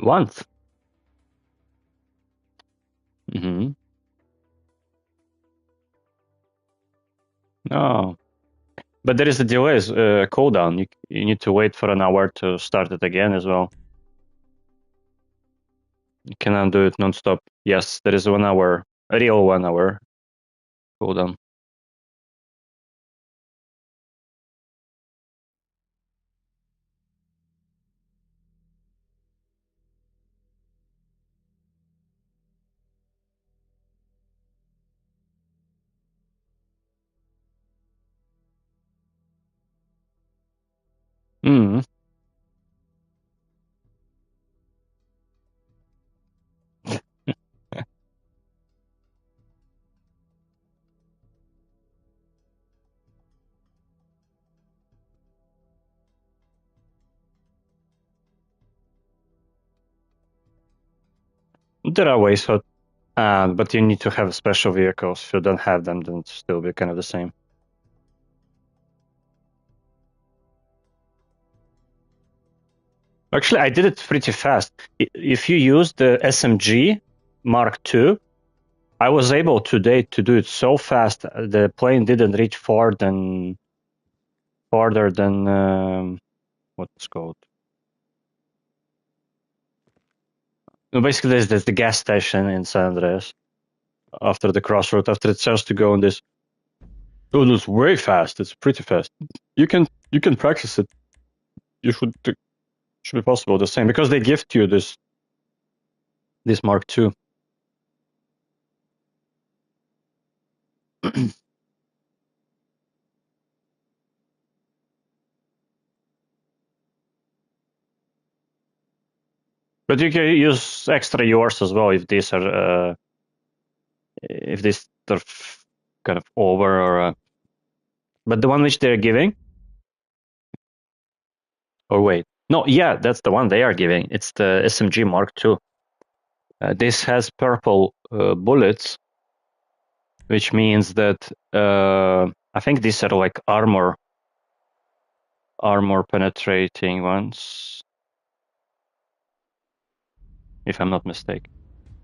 Once. Mm-hmm. Oh, but there is a delay, cooldown. You need to wait for an hour to start it again as well. You cannot do it non-stop. Yes, there is 1 hour, a real 1 hour cooldown. Mm. There are ways, but you need to have special vehicles. If you don't have them, then it's still be kind of the same. Actually, I did it pretty fast. If you use the SMG Mark II, I was able today to do it so fast. The plane didn't reach farther than what's called. No, basically, there's the gas station in San Andreas after the crossroad. After it starts to go on this, oh, it's way fast. It's pretty fast. You can practice it. You should be possible the same because they gift you this Mark II. But you can use extra yours as well if these are kind of over or. But the one which they're giving. Or wait, no, yeah, that's the one they are giving. It's the SMG Mark II. This has purple bullets, which means that I think these are like armor penetrating ones, if I'm not mistaken.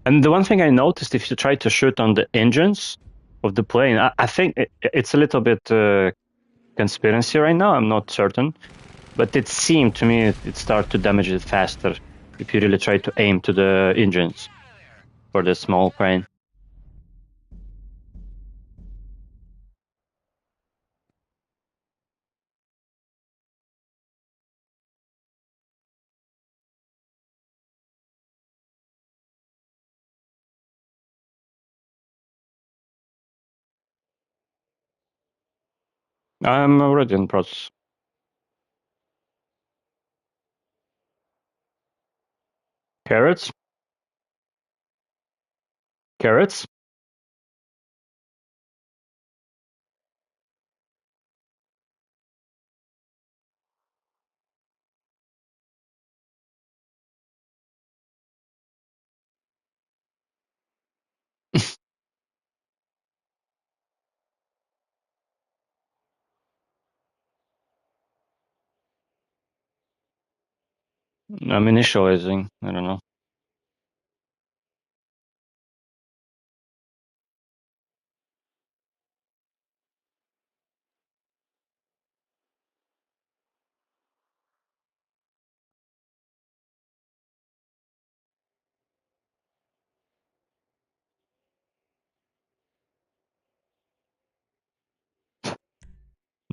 And the one thing I noticed, if you try to shoot on the engines of the plane, I think it's a little bit conspiracy right now. I'm not certain, but it seemed to me it started to damage it faster if you really try to aim to the engines for the small plane. I'm already in process. Carrots? Carrots? I'm initializing. I don't know.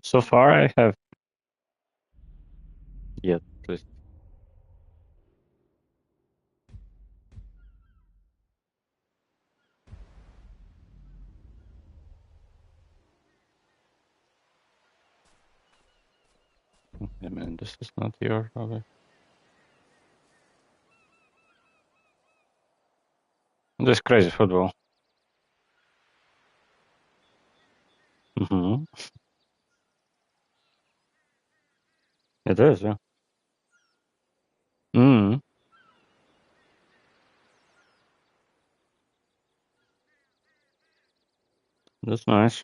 So far, I have yet. At least. I mean, this is not your problem. This crazy football. Mm-hmm. It is, yeah. Mm. That's nice.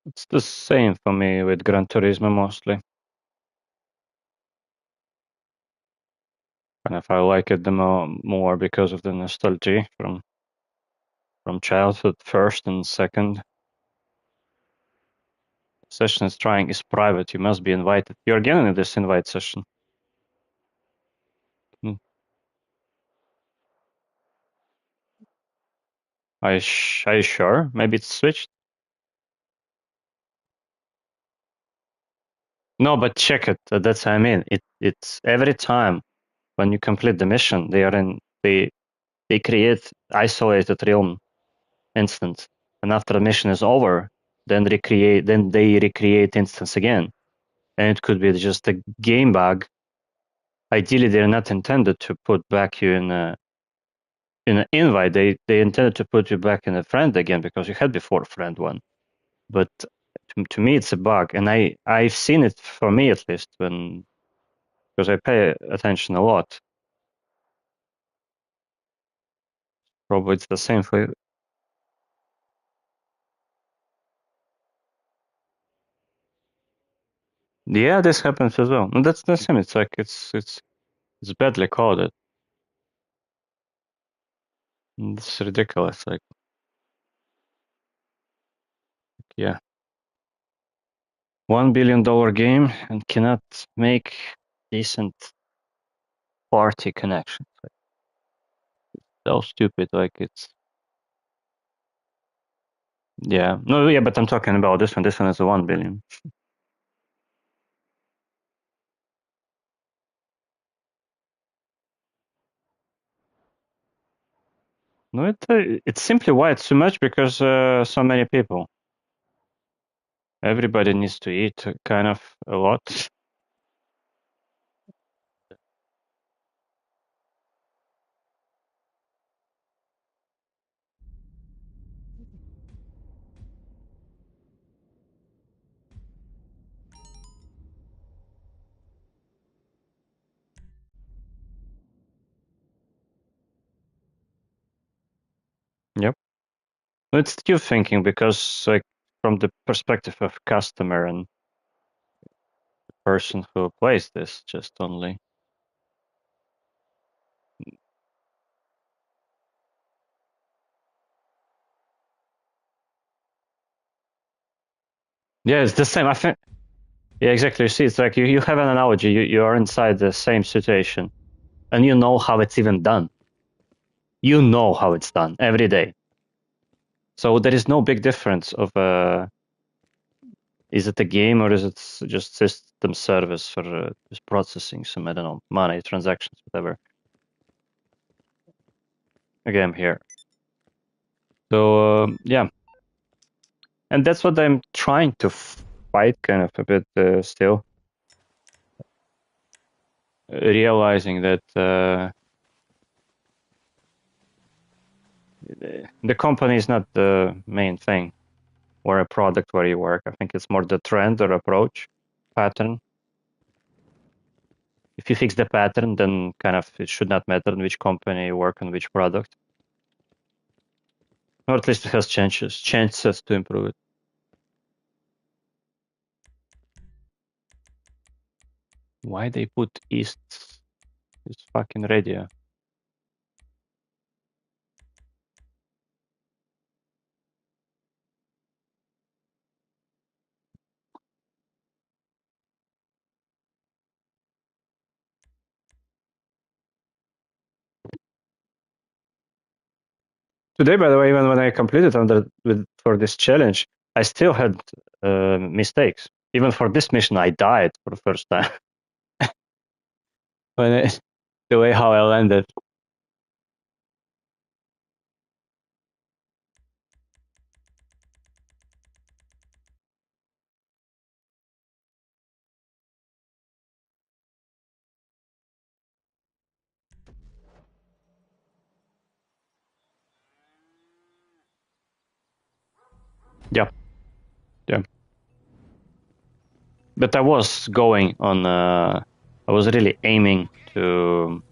It's the same for me with Gran Turismo mostly. And if I like it the more because of the nostalgia from childhood first and second. Session is trying is private. You must be invited. You're again in this invite session. Hmm. Are you sure? Maybe it's switched? No, but check it. That's what I mean. It's every time when you complete the mission, they create isolated realm instance, and after the mission is over, then they recreate instance again, and it could be just a game bug. Ideally, they're not intended to put back you in an invite. They intended to put you back in a friend again because you had before a friend one. But to me, it's a bug, and I've seen it for me at least when because I pay attention a lot. Probably it's the same for you. Yeah, this happens as well. And that's the same. It's like it's badly coded. It's ridiculous. Like, yeah, $1 billion game and cannot make decent party connections. Like, so stupid. Like it's yeah. No, yeah, but I'm talking about this one. This one is a 1 billion. No, it's simply why it's too much because so many people. Everybody needs to eat kind of a lot. Yep. It's you thinking because like from the perspective of customer and person who plays this just only. Yeah, it's the same. I think yeah, exactly. You see, it's like you have an analogy. You are inside the same situation and you know how it's even done. You know how it's done every day. So there is no big difference of is it a game or is it just system service for just processing some, I don't know, money, transactions, whatever. Again, here. So, yeah. And that's what I'm trying to fight kind of a bit still. Realizing that the company is not the main thing or a product where you work. I think it's more the trend or approach pattern. If you fix the pattern, then kind of it should not matter in which company you work on which product. Or at least it has chances to improve it. Why they put East is fucking radio? Today, by the way, even when I completed for this challenge, I still had mistakes. Even for this mission, I died for the first time. The way how I landed. Yeah, yeah. But I was going on. I was really aiming to.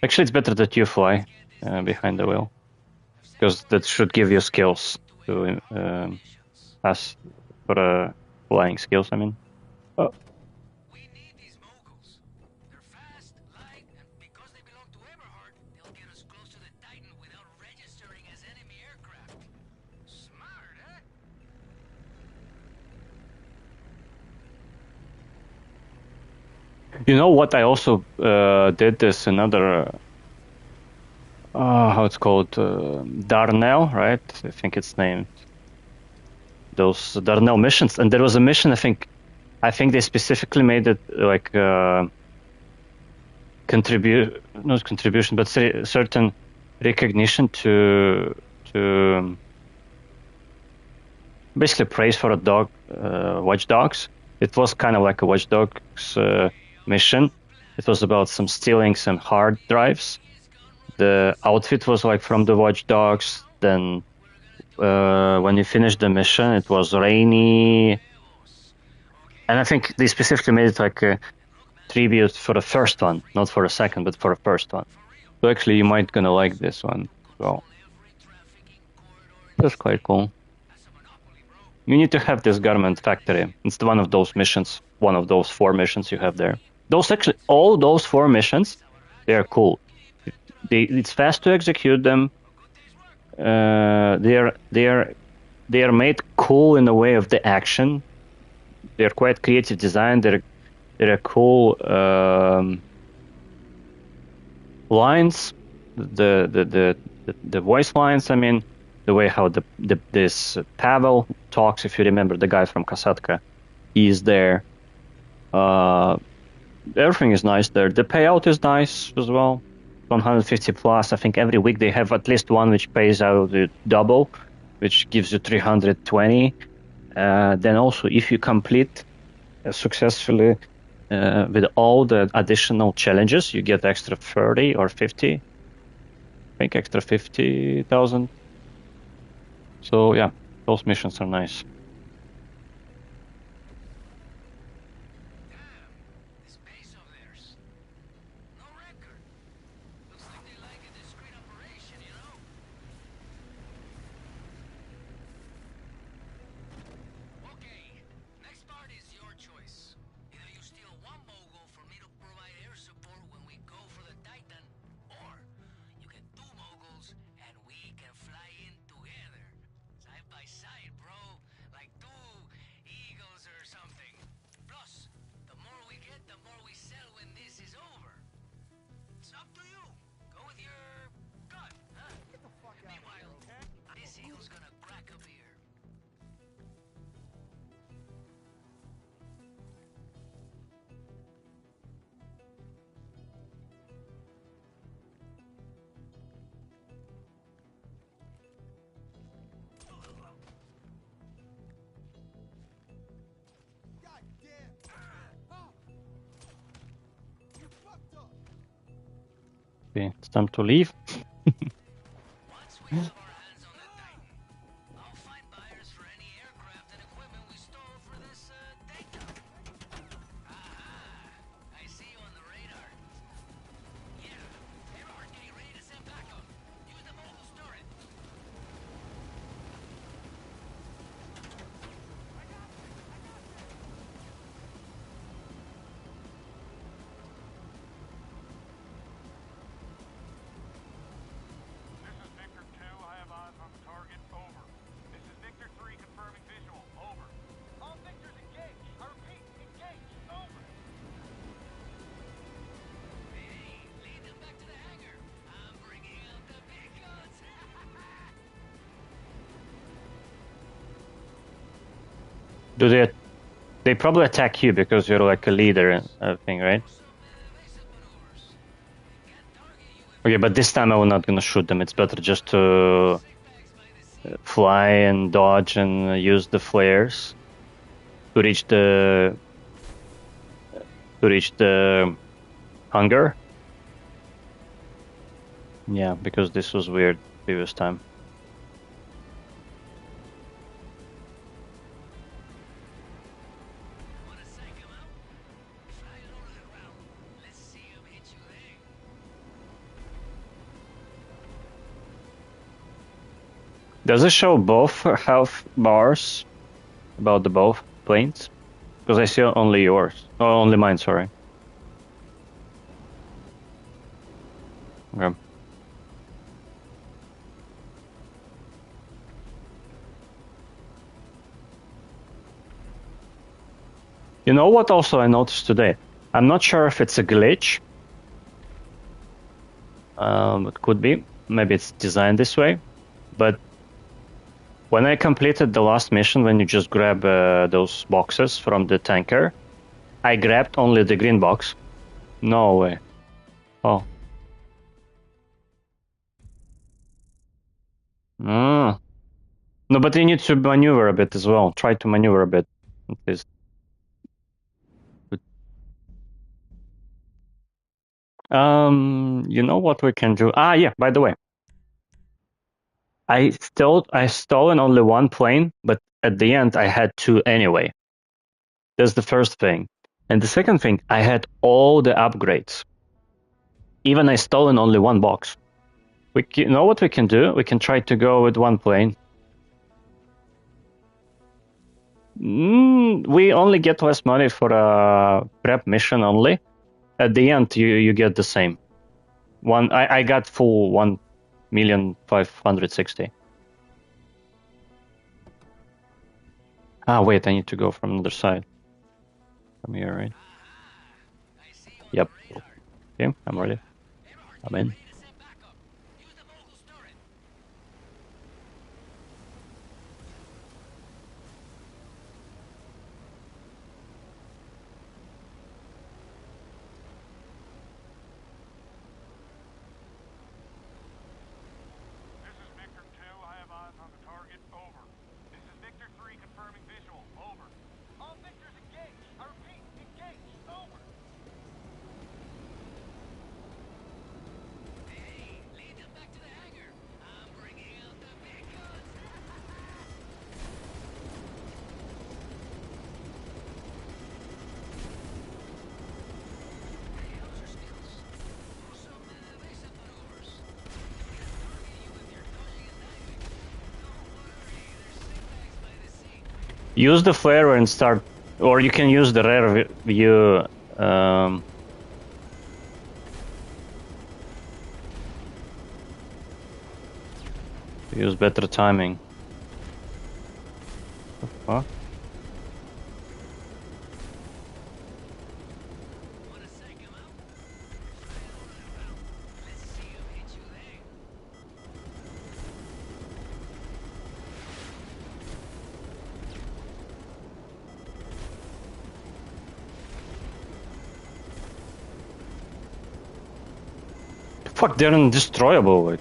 Actually, it's better that you fly behind the wheel because that should give you skills to pass. for flying skills. I mean. Oh. We need these moguls. They're fast, light, and because they belong to Everhard, they'll get us close to the Titan without registering as enemy aircraft. Smart, huh? You know what? I also did this another. How it's called? Darnell, right? I think it's named. Those Darnell missions, and there was a mission. I think they specifically made it like not contribution, but certain recognition to basically praise for a dog, Watch Dogs. It was kind of like a Watch Dogs mission. It was about some stealing some hard drives. The outfit was like from the Watch Dogs. Then when you finished the mission, it was rainy. And I think they specifically made it like a tribute for the first one, not for the second, but for the first one. So actually, you might gonna like this one as well. That's quite cool. You need to have this garment factory. It's one of those missions, one of those 4 missions you have there. Those actually, all those 4 missions, they are cool. It's fast to execute them. They are made cool in the way of the action. They're quite creative design. They're cool lines. The voice lines. I mean, the way how this Pavel talks. If you remember the guy from Kasatka, he's there. Everything is nice there. The payout is nice as well. 150 plus. I think every week they have at least one which pays out double, which gives you 320. Then also, if you complete successfully with all the additional challenges, you get extra 30 or 50. I think extra 50,000. So yeah, those missions are nice. Okay, it's time to leave. Do they probably attack you because you're like a leader and everything, right? Okay, but this time I'm not gonna shoot them. It's better just to fly and dodge and use the flares to reach the hunger. Yeah, because this was weird previous time. Does it show both health bars? about the both planes? Because I see only yours. Oh, only mine, sorry. Okay. You know what also I noticed today? I'm not sure if it's a glitch. It could be. Maybe it's designed this way. But when I completed the last mission, when you just grab those boxes from the tanker, I grabbed only the green box. No way. Oh. Mm. No, but you need to maneuver a bit as well. Try to maneuver a bit, at least. You know what we can do? Ah, yeah, by the way. I stolen only one plane, but at the end I had two anyway. That's the first thing. And the second thing, I had all the upgrades. Even I stolen only one box. You know what we can do? We can try to go with one plane. We only get less money for a prep mission only. At the end, you get the same. I got full 1,560,000. Ah, wait, I need to go from another side. From here, right? I see you on Yep. the radar. Okay, I'm ready. Eberhard, I'm get in. ready to send backup. Use the mogul's turret. This is Victor 2. I have eyes on the target. Over. This is Victor 3 confirming visual. Over. All Victors engaged. I repeat, engaged. Over. Hey, lead them back to the hangar. I'm bringing out the big guns. Hey, how's your skills? Do some basic maneuvers. Can't target you if you're dodging and diving. Don't worry, there's sandbags by the sea. Use the flare and start, or you can use the rear view. Use better timing. What? Wanna psych him out? Right on him, pal. Let's see him hit you there. Fuck, they're undestroyable. Like.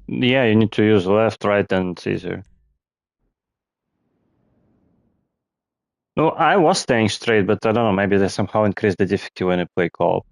Yeah, you need to use left, right, and it's easier. No, I was staying straight, but I don't know, maybe they somehow increase the difficulty when you play co-op.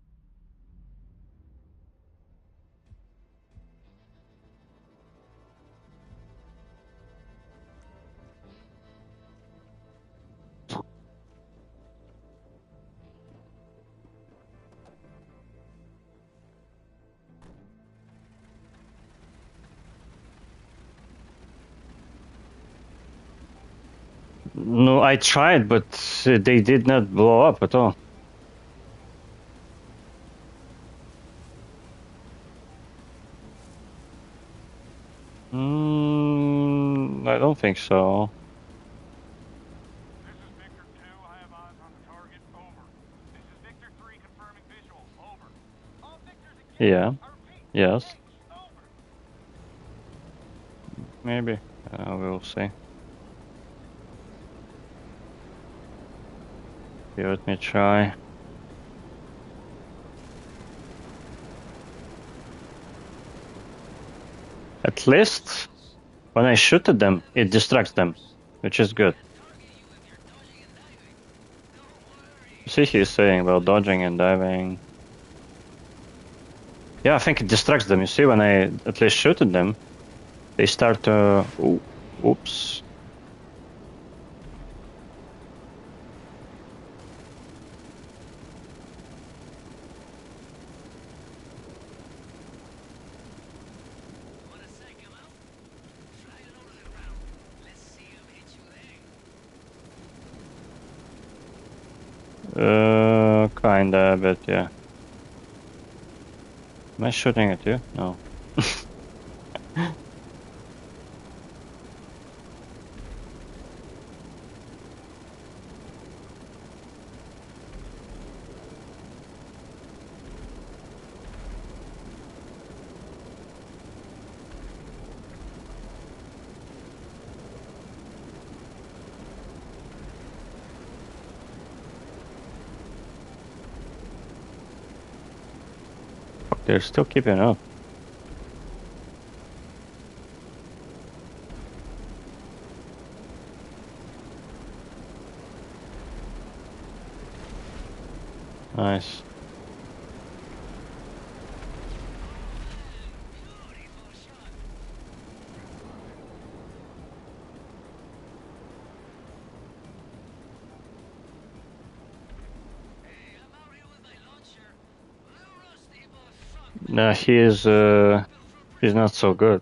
No, I tried, but they did not blow up at all. I don't think so. This is Victor 2. I have eyes on the target. Over. This is Victor 3 confirming visual. Over. All Victors engaged. Yeah. I repeat, Yes. engaged. Over. Maybe. We'll see. Here, let me try. At least when I shoot at them, it distracts them, which is good. You see, he's saying about dodging and diving. Yeah, I think it distracts them. You see, when I at least shoot at them, they start to. Ooh. Oops. Wanna psych him out? Fly low to the ground. Let's see him hit you there. Kinda, but yeah. Am I shooting at you? No. Fuck, they're still keeping up. Nice. Beautiful shot. Hey, I'm out here with my launcher. A little rusty, but fuck, man. Nah, he's not so good.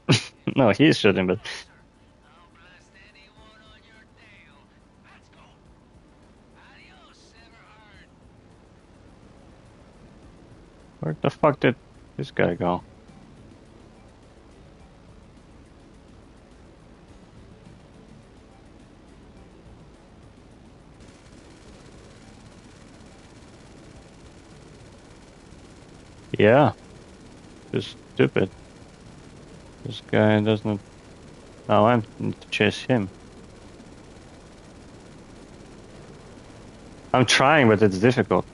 No, he's shooting, but I'll blast anyone on your tail. Let's go. Adios, Everhard. where the fuck did this guy go? Yeah, just stupid. This guy doesn't. Now I need to chase him. I'm trying, but it's difficult.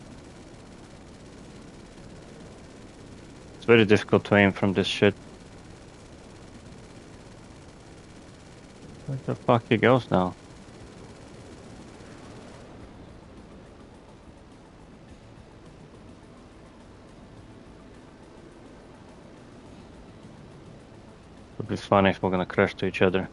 It's very difficult to aim from this shit. Where the fuck he goes now? Would be funny if we're gonna crash to each other.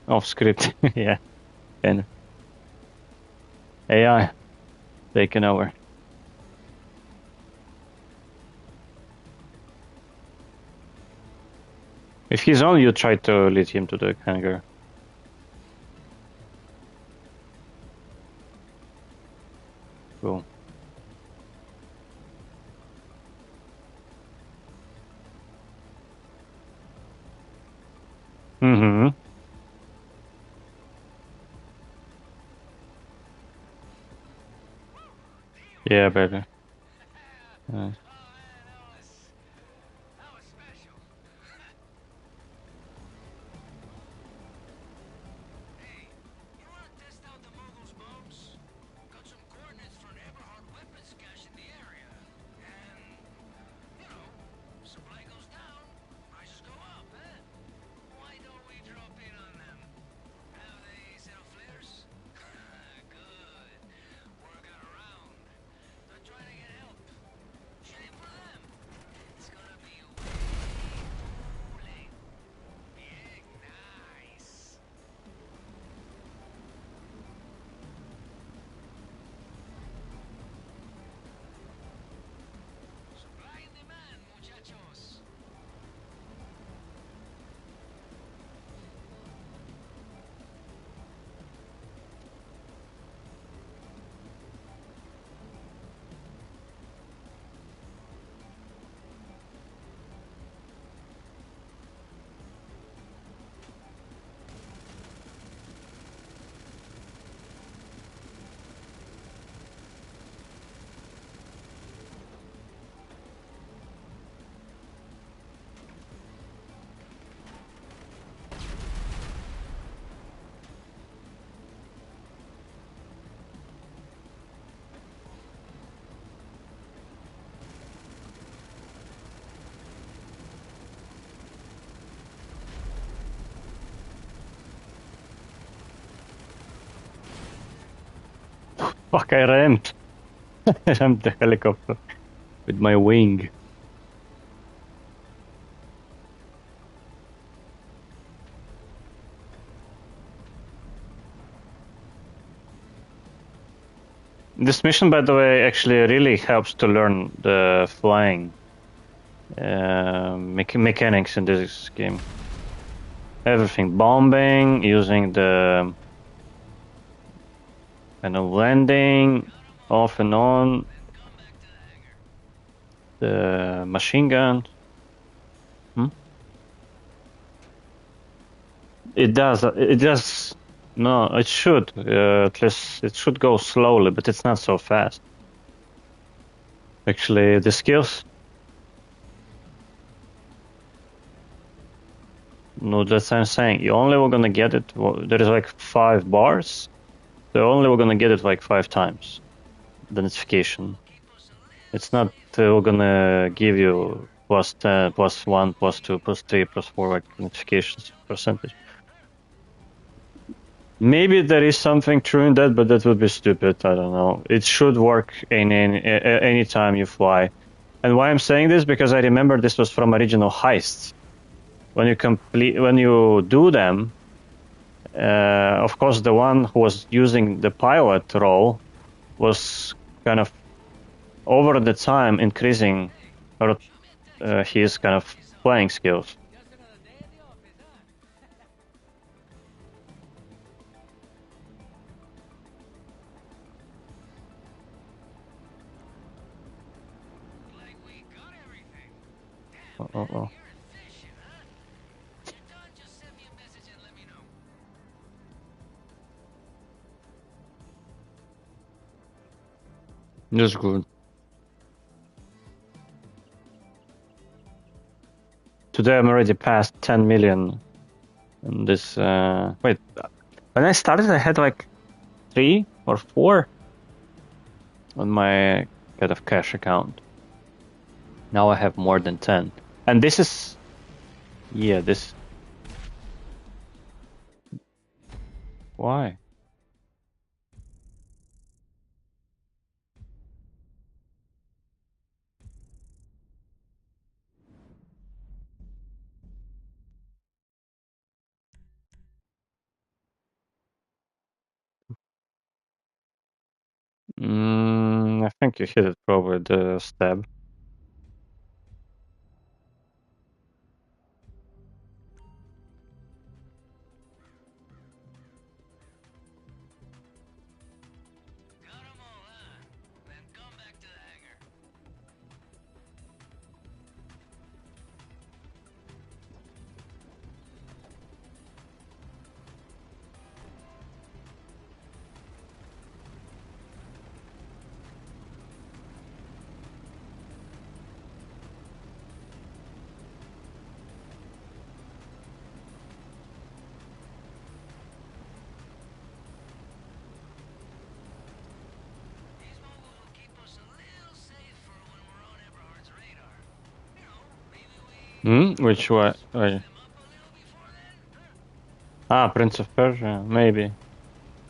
Off script, yeah. And AI taking over. If he's on, you try to lead him to the hangar. Cool. Mm-hmm. Yeah, baby. Oh Nice. man, that was special. Hey, you wanna test out the Mogul's bombs? Got some coordinates for an Everhard weapons cache in the area. And, you know, supply goes down, prices go up, eh? Why don't we drop in on them? Have they set up flares? Good. Work out around. They're trying to get help. Should Fuck, I rammed. I rammed the helicopter with my wing. This mission, by the way, actually really helps to learn the flying mechanics in this game. Everything, bombing, using the kind of landing, off and on, the machine gun. It does. It does. No, it should. At least it should go slowly, but it's not so fast. Actually, the skills. No, that's what I'm saying. You only were gonna get it. There is like 5 bars. So only we're gonna get it like 5 times. The notification. It's not we're gonna give you plus 10, plus 1, plus 2, plus 3, plus 4 like notifications percentage. Maybe there is something true in that, but that would be stupid. I don't know. It should work any time you fly. And why I'm saying this, because I remember this was from original heists. When you do them, of course, the one who was using the pilot role was kind of over the time increasing his kind of playing skills. Oh. That's good. Today I'm already past 10 million. And this, wait, when I started I had like 3 or 4 on my kind of cash account. Now I have more than 10. And this is, yeah, this. Why? I think you hit it probably the stab. Which one? Prince of Persia, maybe.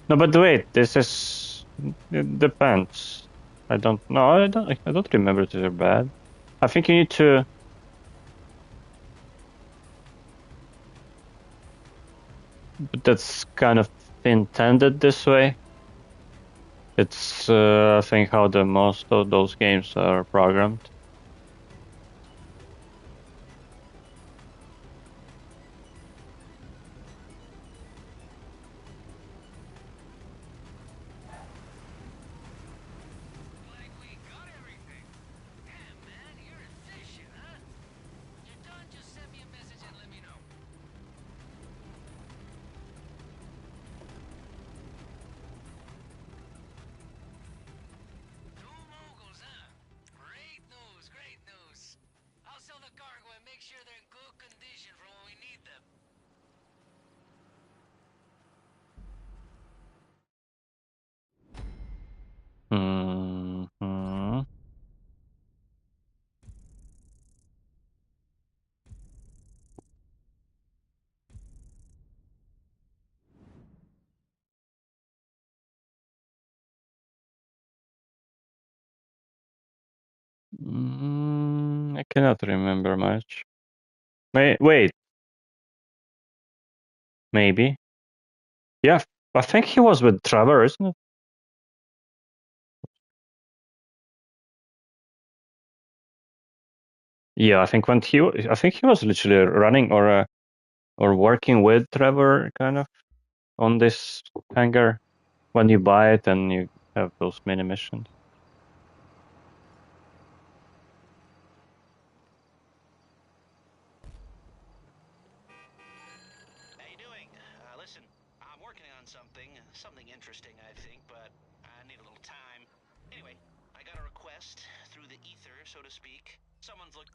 No, but wait, this is. It depends. I don't know. I don't remember if they're bad. I think you need to. But that's kind of intended this way. It's, I think, how the most of those games are programmed. I cannot remember much. Wait, maybe. Yeah, I think he was with Trevor, isn't it? Yeah, I think I think he was literally running or working with Trevor, kind of, on this hangar when you buy it and you have those mini missions. How you doing? Listen, I'm working on something interesting, I think, but I need a little time. Anyway, I got a request through the ether, so to speak. Someone's looking.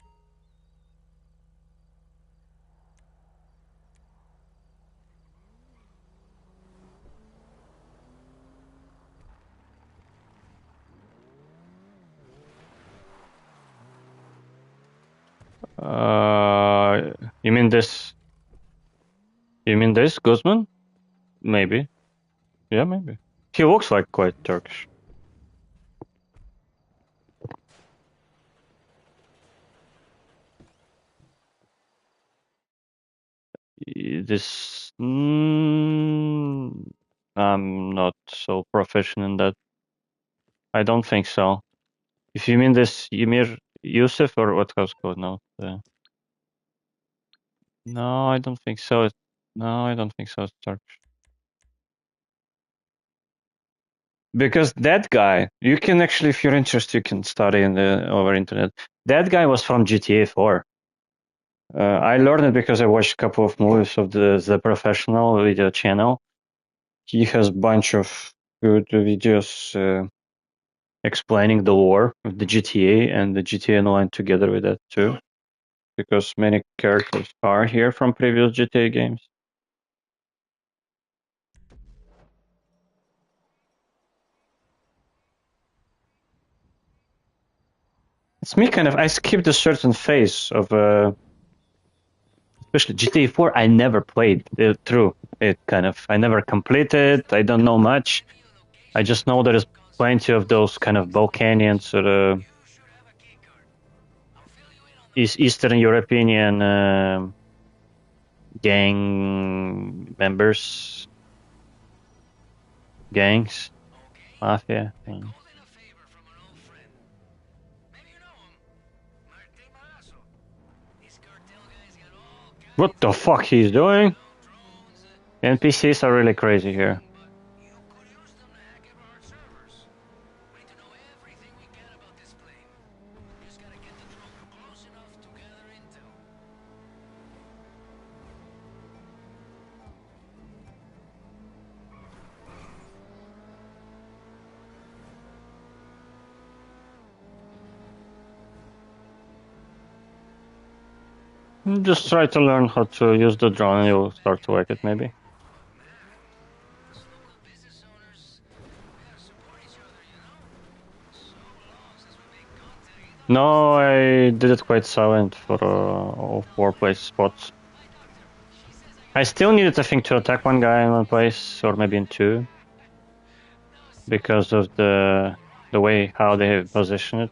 You mean this? You mean this, Guzman? Maybe. Yeah, maybe. He looks like quite Turkish. This. I'm not so proficient in that. I don't think so. If you mean this Ymir Yusuf or what was called now? No, I don't think so. No, I don't think so. It's Turkish. Because that guy, you can actually, if you're interested, you can study over internet. That guy was from GTA 4. I learned it because I watched a couple of movies of the professional video channel. He has a bunch of good videos explaining the lore of the GTA and the GTA Online together with that too, because many characters are here from previous GTA games. It's me kind of, I skipped a certain phase of, especially GTA 4, I never played it through. It kind of, I never completed, I don't know much. I just know there's plenty of those kind of Balkanians or Eastern European gangs, mafia. What the fuck he's doing? NPCs are really crazy here. Just try to learn how to use the drone and you'll start to like it, maybe. No, I did it quite silent for all 4 place spots. I still needed, I think, to attack one guy in one place, or maybe in 2, because of the way how they position it.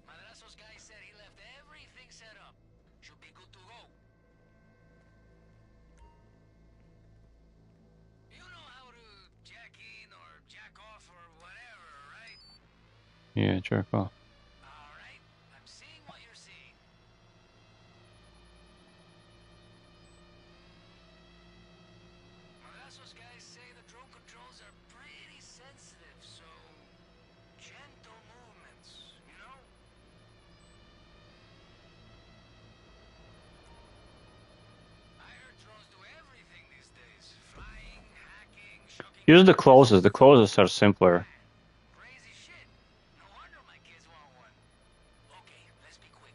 Madrazo's guy said he left everything set up. Should be good to go. You know how to jack in or jack off or whatever, right? Yeah, jerk off. Alright, I'm seeing what you're seeing. Madrazo's guys say the drone controls are pretty sensitive, so gentle movements, you know? I heard drones do everything these days. Flying, hacking, shooking. Use the closest. The closest are simpler. Crazy shit. No wonder my kids want one. Okay, let's be quick.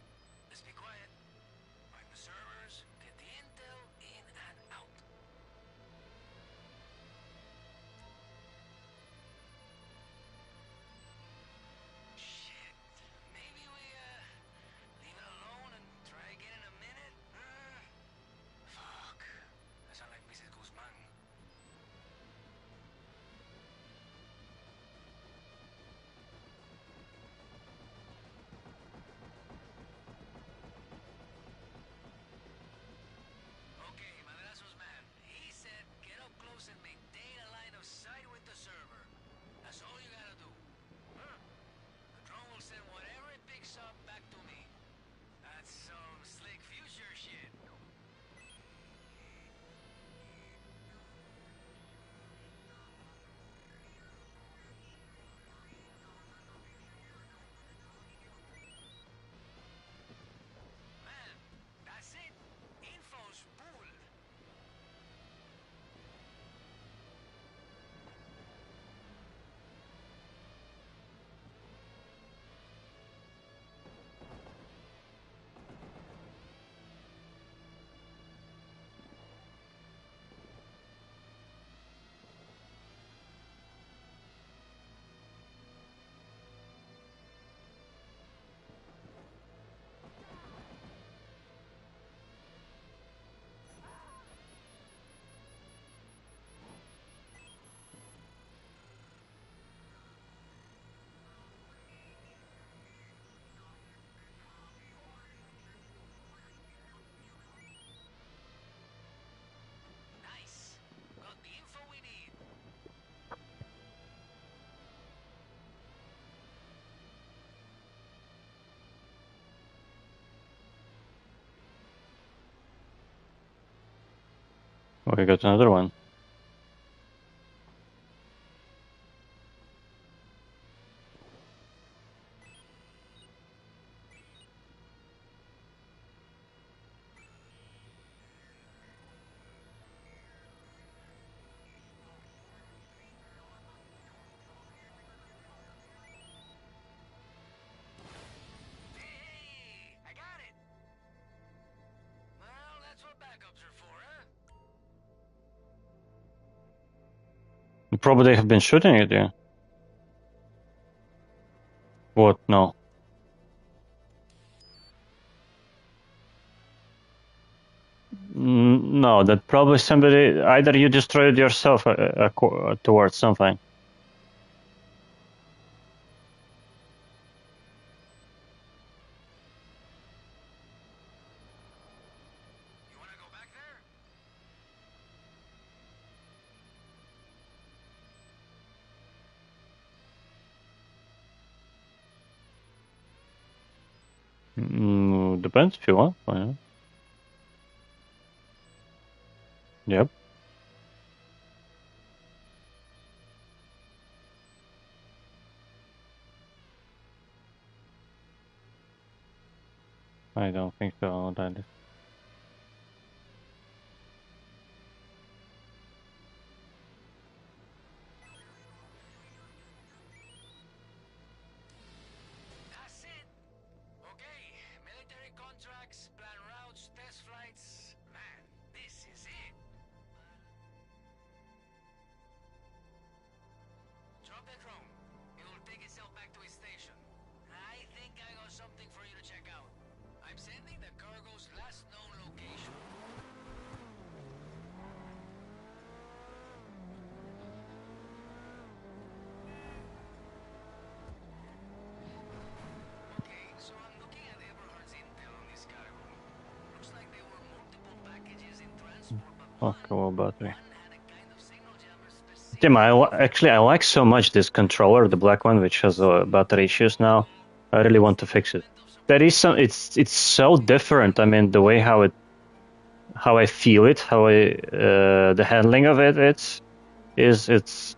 Let's be quiet. Find the servers, get the intel in and out. We got another one. Hey, I got it. Well, that's what backups are for, huh? Probably they have been shooting it, yeah. What? No. No, that probably somebody, either you destroyed yourself towards something. You wanna go back there? Depends if you want. Why not? Yep. I don't think so. That is. That's it. Okay, military contracts, plan routes, test flights. Man, this is it. Drop the drone. It will take itself back to its station. I think I got something for you to check out. I'm sending the cargo's last known location. Okay, so I'm looking at Eberhard's intel on this cargo. Looks like there were multiple packages in transport, but Okay, well, battery. one had a kind of signal jammer specific. Tim, actually I like so much this controller, the black one, which has battery issues now. I really want to fix it. There is some. It's so different. I mean, the way how I feel it, the handling of it, it's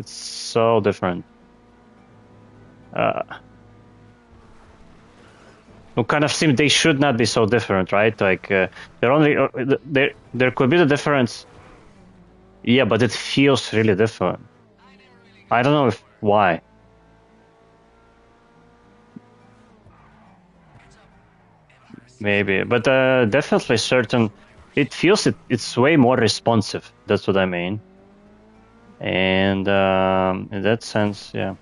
so different. It kind of seems they should not be so different, right? Like they're only there could be the difference. Yeah, but it feels really different. I don't know why. Maybe, but definitely certain. It feels it's way more responsive. That's what I mean. And in that sense, yeah.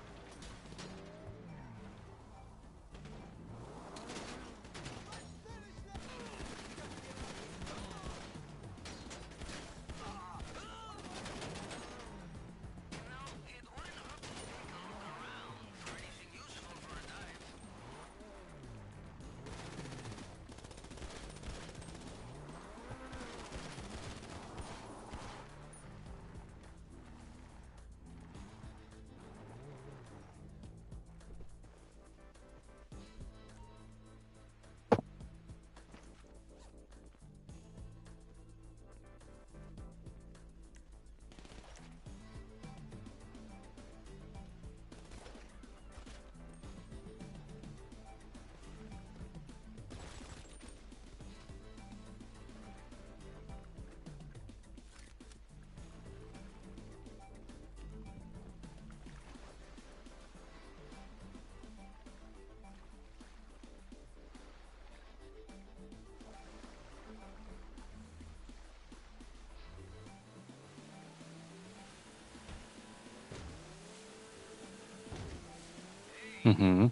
Mm-hmm.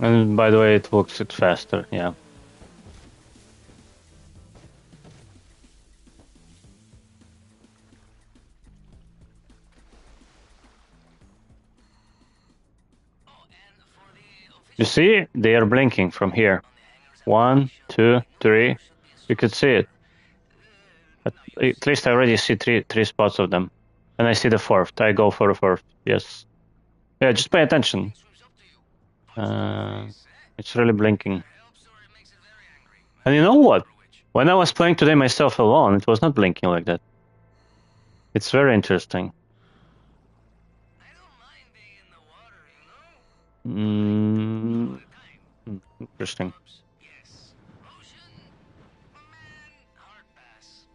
And by the way, it works it faster. Yeah. You see, they are blinking from here. 1, 2, 3. You could see it. At least I already see three spots of them. And I see the fourth. I go for the fourth. Yes. Yeah, just pay attention. Swims up to you. It's really blinking. Helps or it makes it very angry. And you know what? For which? When I was playing today myself alone, it was not blinking like that. It's very interesting. I don't mind being in the water, you know? Mm, All the time. interesting. Bumps, yes. Ocean, man, hard pass.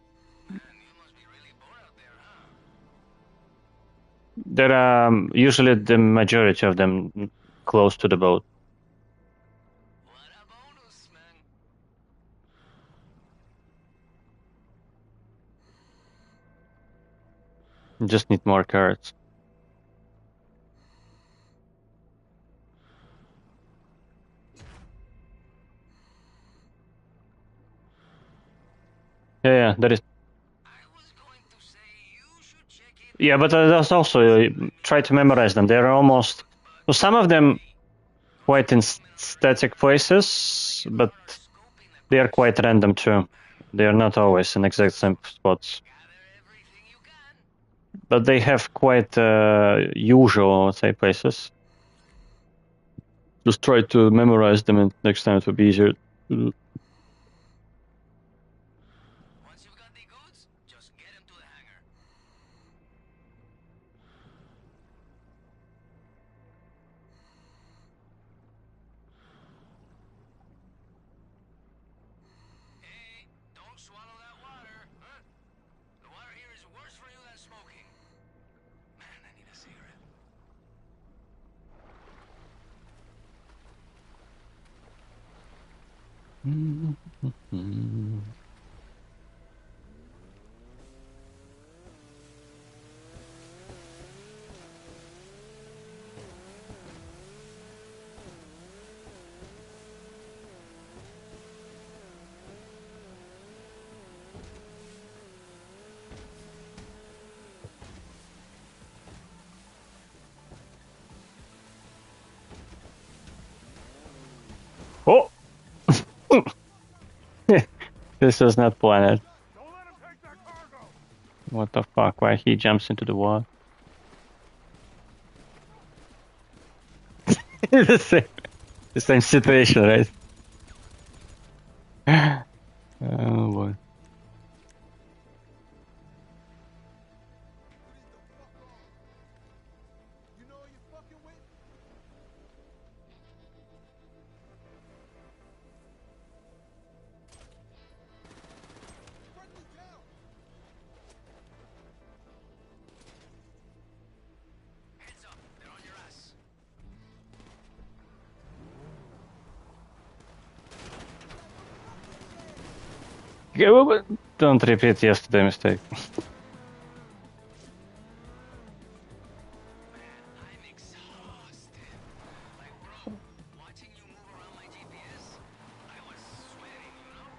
Man, you must be really bored out there, huh? There are usually the majority of them close to the boat. What a bonus, man. Just need more carrots. Yeah, that is. I was going to say you should check it. Yeah, but that's also try to memorize them. They're almost. Well, some of them quite in static places, but Scoping the they are quite random too. They are not always in exact same spots. gather everything you can. But they have quite usual, let's say, places. Just try to memorize them, and next time it will be easier. Once you've got the goods, just get them to the hangar. Hey, don't swallow that water, huh? The water here is worse for you than smoking. Man, I need a cigarette. Oh! This was not planned. Don't let him take that cargo! What the fuck? Why he jumps into the water? The same situation, right? Oh boy. You know you fucking with? Friendly down! Heads up, they're on your ass. Don't repeat yesterday's mistake. I'm exhausted. Like, bro, watching you move around my GPS, I was sweating, you know?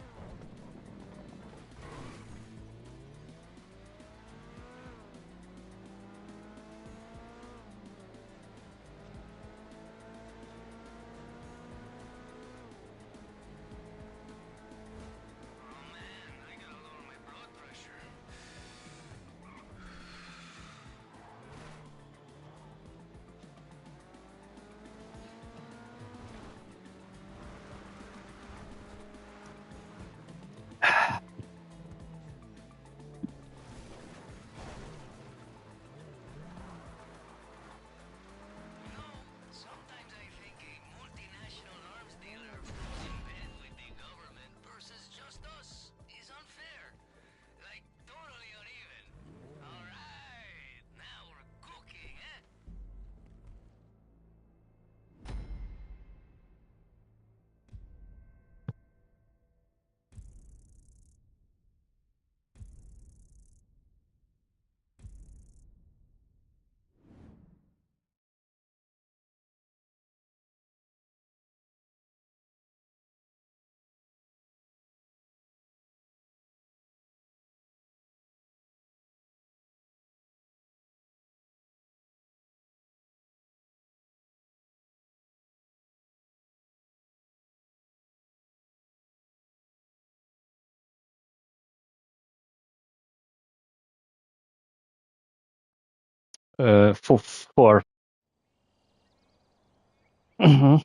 Oh man, I gotta lower my blood pressure. For 4. No,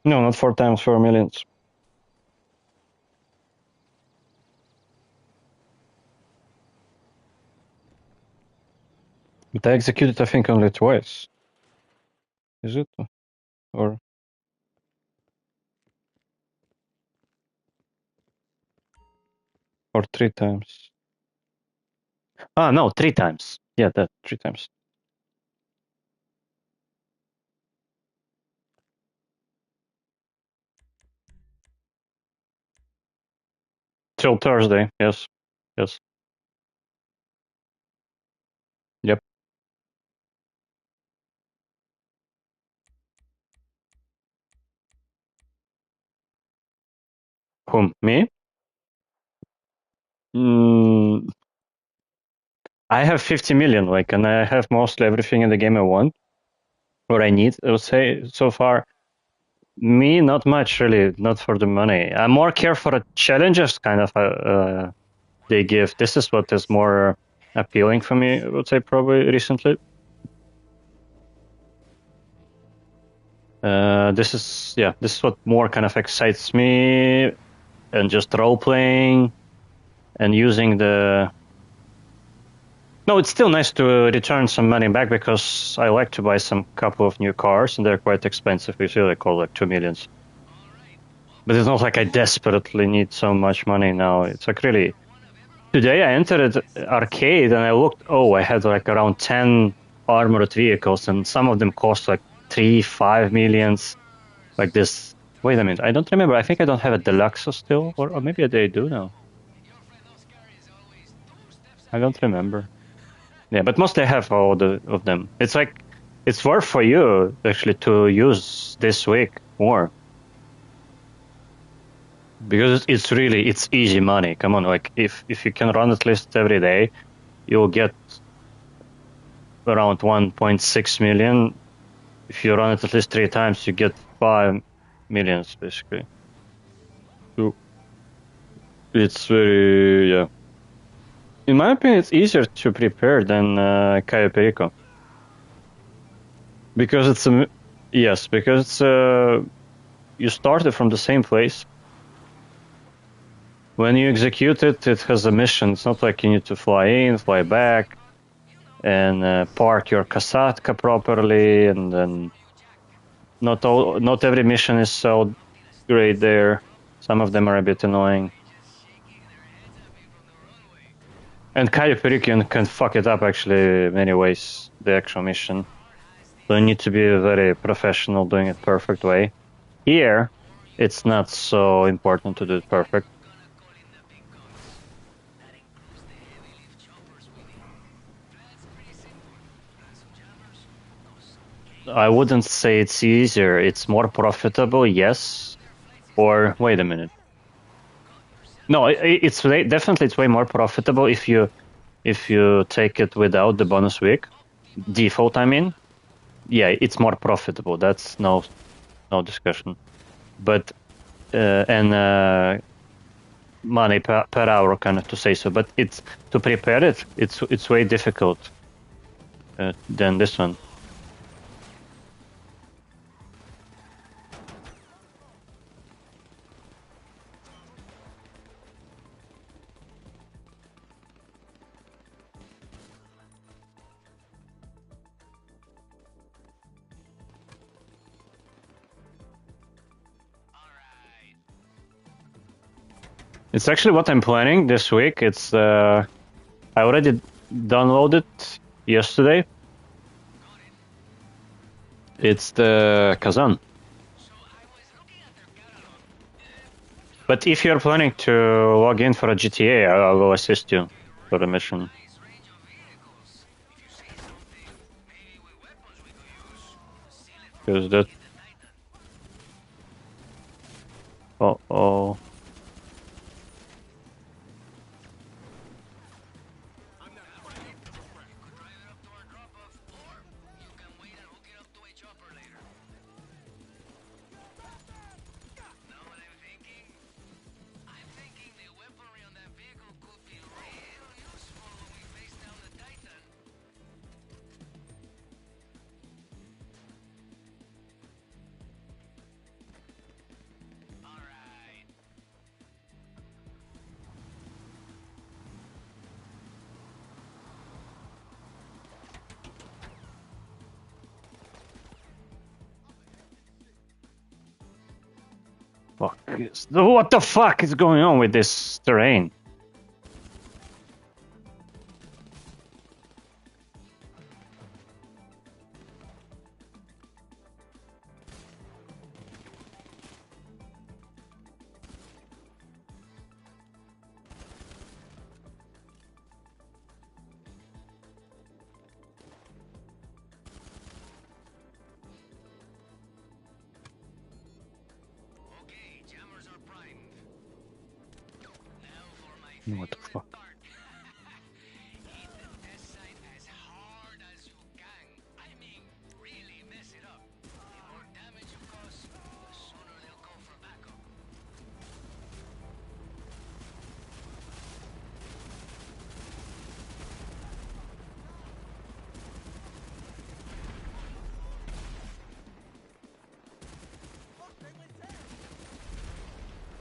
not 4 times 4 millions. But I executed, I think, only twice. Is it? Or 3 times? Ah, no, 3 times. Yeah, that 3 times. Till Thursday, yes. Yes. Yep. Whom? Me? Mm, I have 50 million, like, and I have mostly everything in the game I want, or I need, I would say, so far. Me, not much, really, not for the money. I'm more care for the challenges, kind of, they give. This is what is more appealing for me, I would say, probably recently. This is what more kind of excites me, and just role playing and using the. No, it's still nice to return some money back because I like to buy some couple of new cars and they're quite expensive. Usually they call like 2 millions. But it's not like I desperately need so much money now. It's like really. Today I entered arcade and I looked. Oh, I had like around 10 armored vehicles and some of them cost like 3, 5 millions. Like this. Wait a minute. I don't remember. I think I don't have a deluxe still, or maybe they do now. I don't remember. Yeah, but mostly I have all of them. It's like it's worth for you actually to use this week more because it's easy money. Come on, like if you can run at least every day, you'll get around 1.6 million. If you run it at least 3 times, you get 5 millions basically. So it's very yeah. In my opinion, it's easier to prepare than Cayo Perico because it's a yes because it's you started from the same place. When you execute it, it has a mission. It's not like you need to fly in, fly back, and park your Kasatka properly, and then not every mission is so great there. Some of them are a bit annoying. And Cayo Perico can fuck it up actually many ways, the actual mission. So you need to be very professional doing it perfect way. Here, it's not so important to do it perfect. I wouldn't say it's easier. It's more profitable, yes. Or wait a minute. No, it's definitely it's way more profitable if you take it without the bonus week default. I mean, yeah, it's more profitable. That's no discussion. But and money per hour, kind of to say so. But it's to prepare it. It's way difficult than this one. It's actually what I'm planning this week. It's I already downloaded yesterday. It's the Kazan. But if you're planning to log in for a GTA, I will assist you for the mission. Because that. Oh. Fuck. What the fuck is going on with this terrain? Okay, jammers are primed. Now for my What the favorite fuck? part. Hit the test site as hard as you can. I mean, really mess it up. The more damage you cause, the sooner they'll call for backup.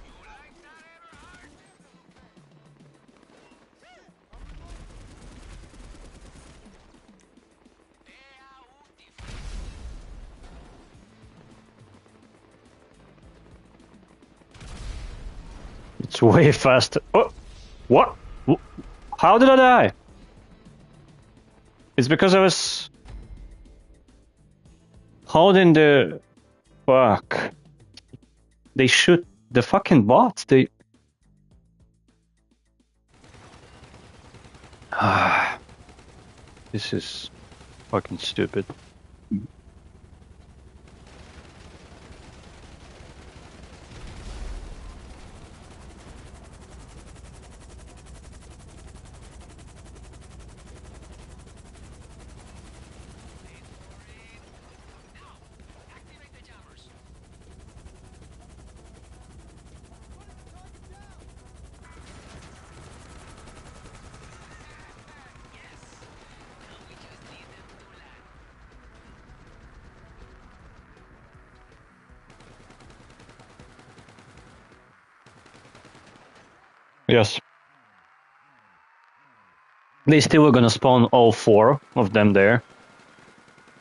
You like that, Everhard? It's way faster. Oh, what? How did I die? It's because I was holding the... Fuck. They shoot the fucking bots. They... Ah, this is fucking stupid. Activate the jammers. Yes. Now we just need them to land. Yes. They still were gonna spawn all 4 of them there.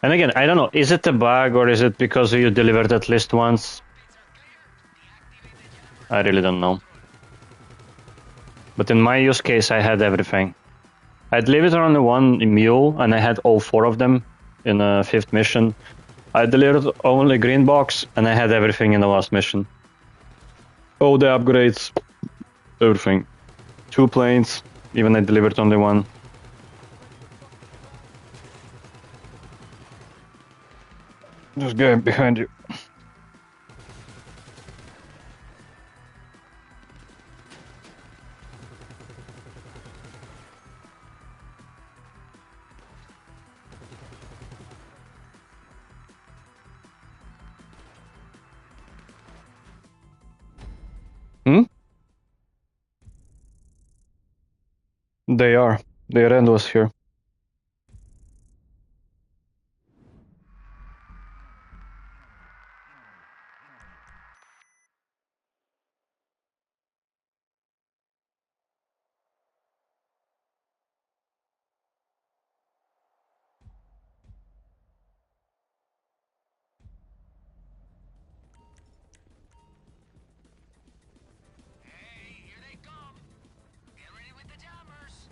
And again, I don't know, is it a bug or is it because you delivered at least once? Bits are clear. Deactivate the jammers. I really don't know. But in my use case, I had everything. I delivered on the one mule, and I had all 4 of them in a 5th mission. I delivered only green box, and I had everything in the last mission. All the upgrades, everything. 2 planes, even I delivered only 1. There's a guy behind you. Hmm? They are. They're endless here. Hey, here they come. Get ready with the jammers.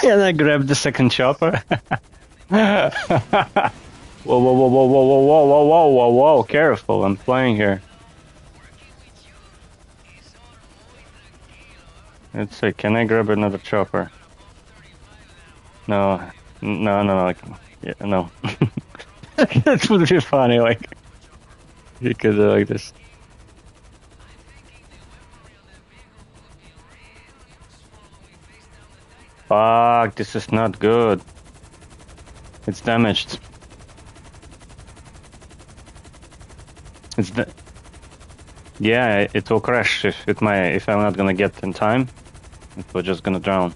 And I grabbed the second chopper. Whoa, whoa, whoa, whoa, whoa, whoa, whoa, whoa, whoa, whoa, whoa, careful, I'm playing here. Let's see, can I grab another chopper? No, no, no, no, yeah, no. That would be funny, like, you could do like this. Fuck, this is not good. It's damaged. It's yeah, it will crash if I'm not gonna get in time. It will just gonna drown.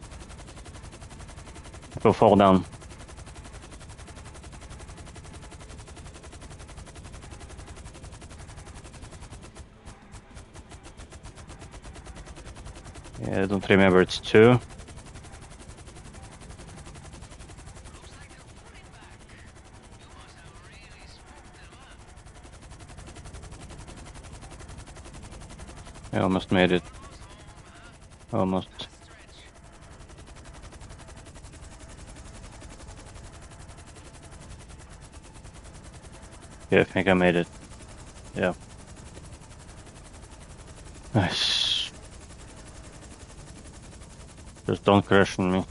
It will fall down. Yeah, I don't remember, it's 2. I almost made it. Almost. Yeah, I think I made it. Yeah. Nice. Just don't crash on me.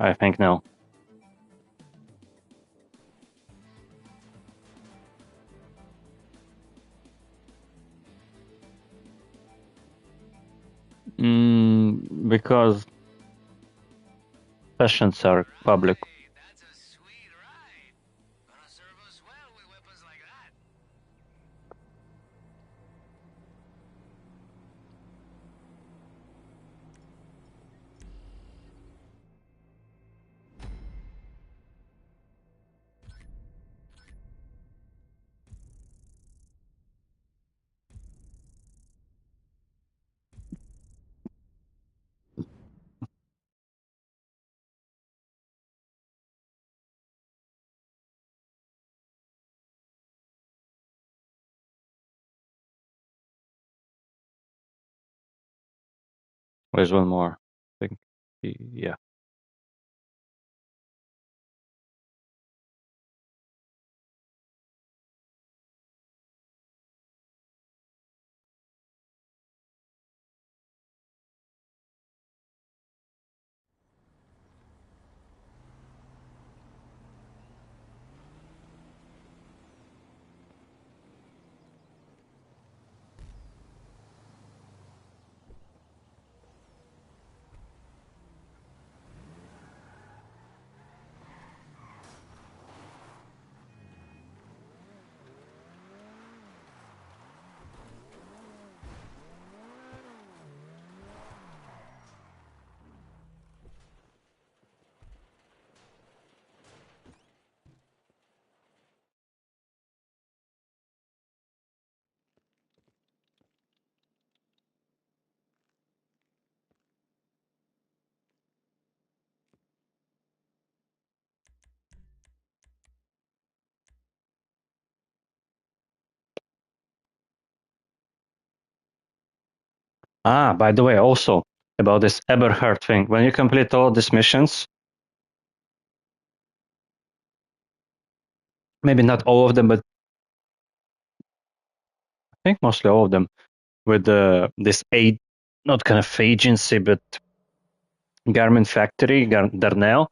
I think no. Because sessions are public. That's a sweet ride. Gonna serve us well with weapons like that. There's one more. I think. Yeah. Ah, by the way, also about this Eberhard thing. When you complete all these missions, maybe not all of them, but I think mostly all of them, with this not kind of agency, but garment factory, Darnell.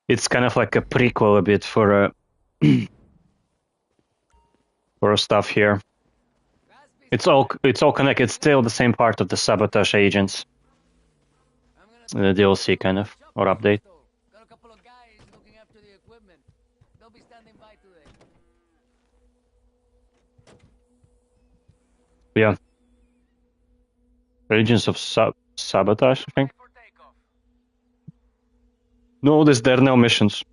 It's kind of like a prequel a bit for for stuff here. It's all connected. It's still the same part of the sabotage agents. The DLC kind of or update. Got a couple of guys looking after the equipment. They'll be standing by today. Yeah. Agents of sabotage, I think. For takeoff. No, there are no missions.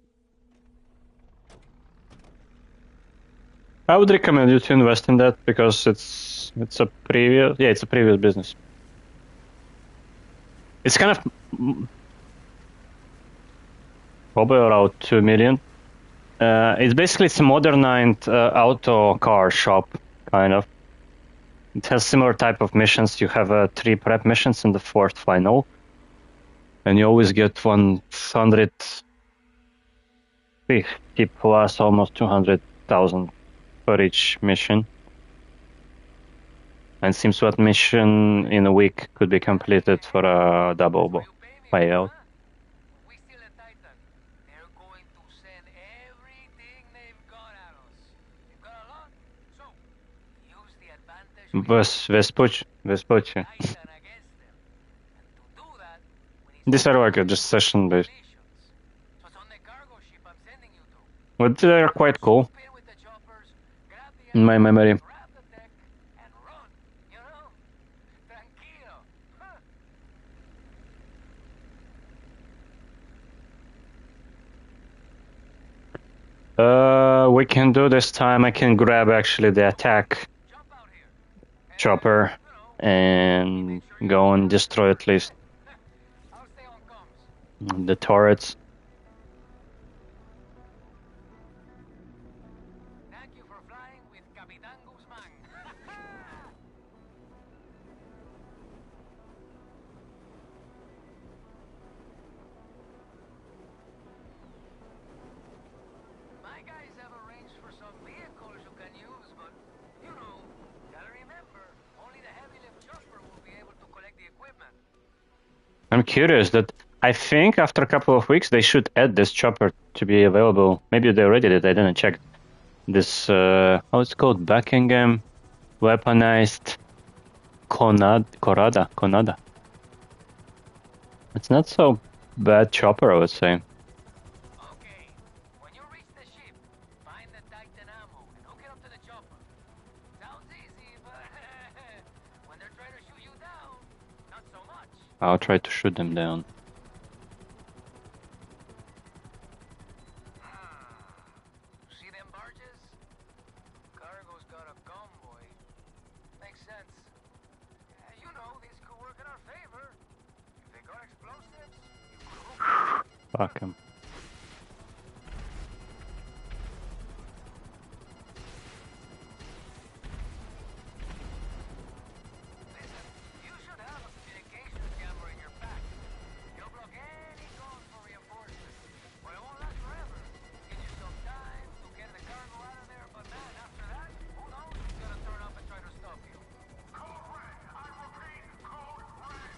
I would recommend you to invest in that because it's a previous business. It's kind of probably around 2 million. It's a modernized auto car shop, kind of. It has similar type of missions. You have 3 prep missions and the 4th final, and you always get 150 plus almost 200,000 for each mission. And seems what mission in a week could be completed for a double payout. We still a Titan. They're going to send everything they've got at us. They've got a lot, so use the advantage we Vespucci. Titan against them. And to do that, we need These are like just session based, missions. So it's on the cargo ship I'm sending you to. but they are quite cool Spin with the choppers, grab the in my memory. grab the deck, and run. You know? Tranquilo. Huh. We can do this time. I can grab actually the attack Jump out here. chopper and go and destroy at least I'll stay on comms. the turrets. Thank you for flying with Capitan Guzman. My guys have arranged for some vehicles you can use, but you know, gotta remember, only the heavy lift chopper will be able to collect the equipment. I'm curious that I think after a couple of weeks they should add this chopper to be available. Maybe they already did. I didn't check. This how it's called, Buckingham weaponized Conada. It's not so bad chopper, I would say. Okay, when you reach the ship, find the Titan ammo and hook it up to the chopper. Sounds easy, but when they're trying to shoot you down, not so much. I'll try to shoot them down. See them barges? Cargo's got a convoy. Makes sense. You know, this could work in our favor. If they got explosives, you could hook Fuck 'em. Listen, you should have a communications camera in your pack. You'll block any calls for reinforcements. But it won't last forever. Give you some time to get the cargo out of there, but man, after that, who knows who's gonna turn up and try to stop you. Code red. I repeat, code red.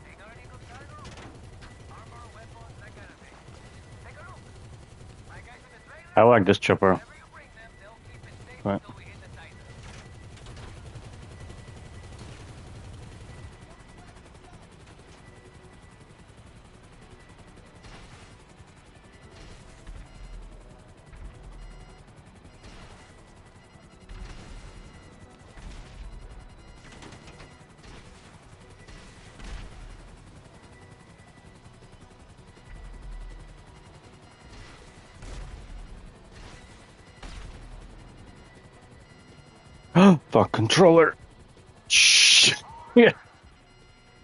They got any good cargo? Armor, weapons, that kind of thing. Take a look. My guys with the trailer, I like this chopper. whenever you bring them, they'll keep it safe Right. until we hit the Titan. Fuck, controller. Shh. Yeah.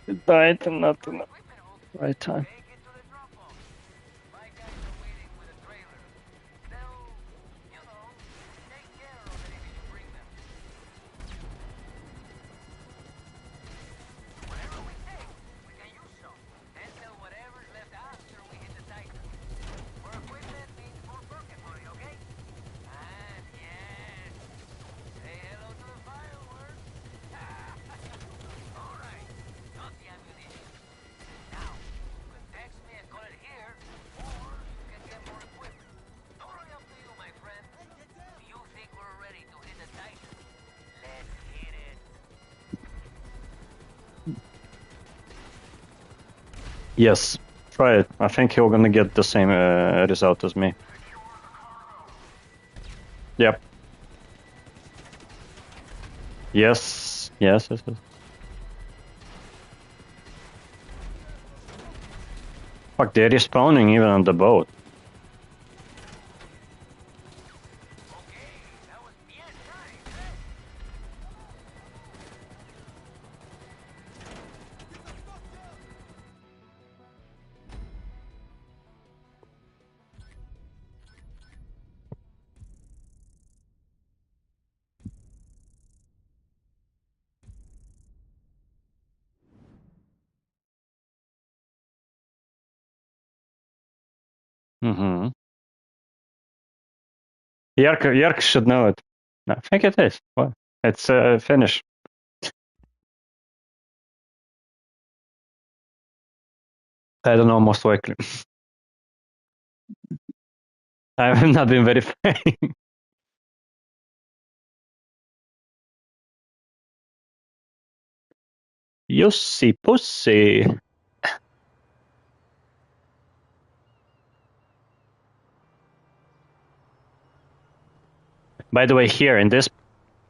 It died and not in the Equipment hooks. right time. Take it to the drop-off. My guys are waiting with a trailer. They'll, you know, take care of anything you bring them. Whatever we take, we can use some. Then sell whatever's left after we hit the Titan. More equipment means more pocket money, okay? And yes, say hello to the fireworks. All right, got the ammunition. Now, you can text me and call it here, or you can get more equipment. Totally up to you, my friend. Do you think we're ready to hit the Titan? Let's hit it. Yes. try it. I think you're gonna get the same result as me. Yep. Yes. Yes. Yes. Yes. Fuck, they're respawning even on the boat. Okay, that was PS5. Mm-hmm. Yerk should know it. I think it is. What? It's Finnish. I don't know, most likely. I have not been verifying. Jussi Pussy. By the way, here in this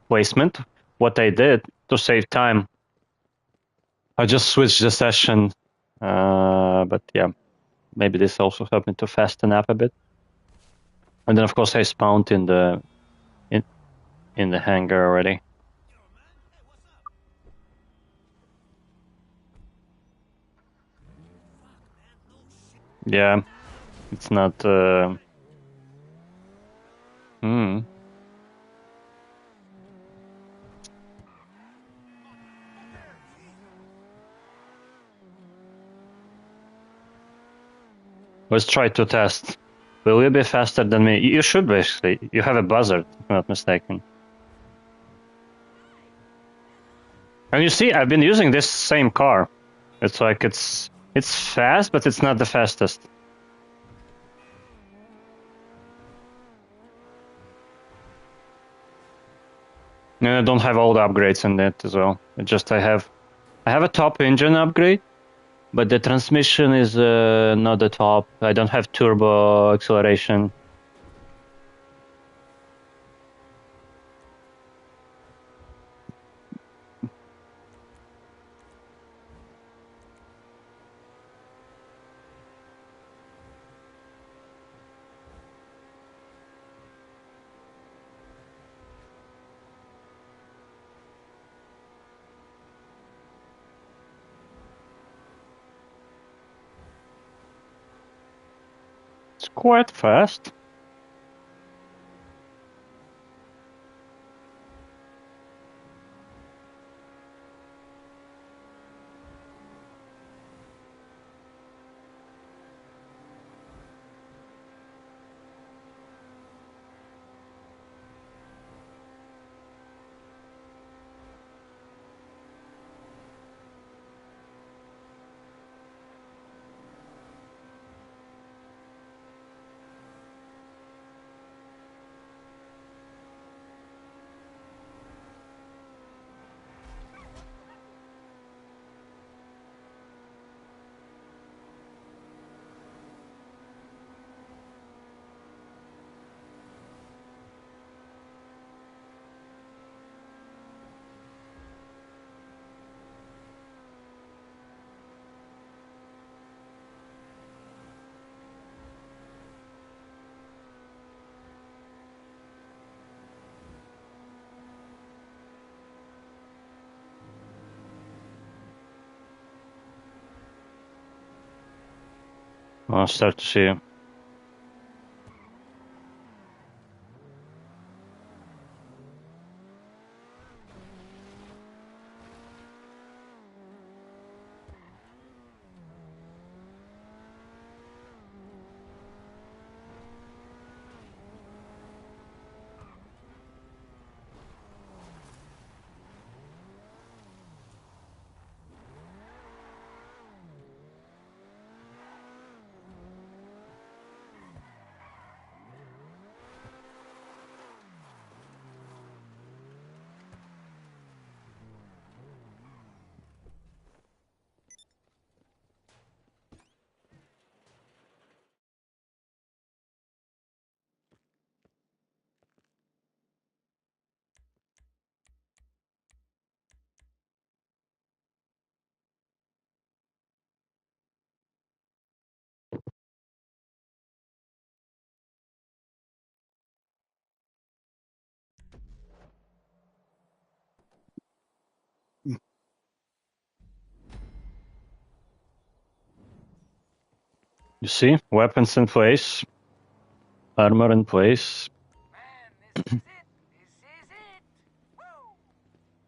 placement, what I did to save time, I just switched the session. But yeah, maybe this also helped me to fasten up a bit. And then of course I spawned in the hangar already. Yeah, it's not. Hmm. Let's try to test. Will you be faster than me? You should basically. You have a buzzard, if I'm not mistaken. And you see, I've been using this same car. It's like it's fast, but it's not the fastest. And I don't have all the upgrades in it as well. I have a top engine upgrade, but the transmission is not the top. I don't have turbo acceleration. It's quite fast. I'll start to see. You see, weapons in place, armor in place. Man, this is it. This is it. Woo!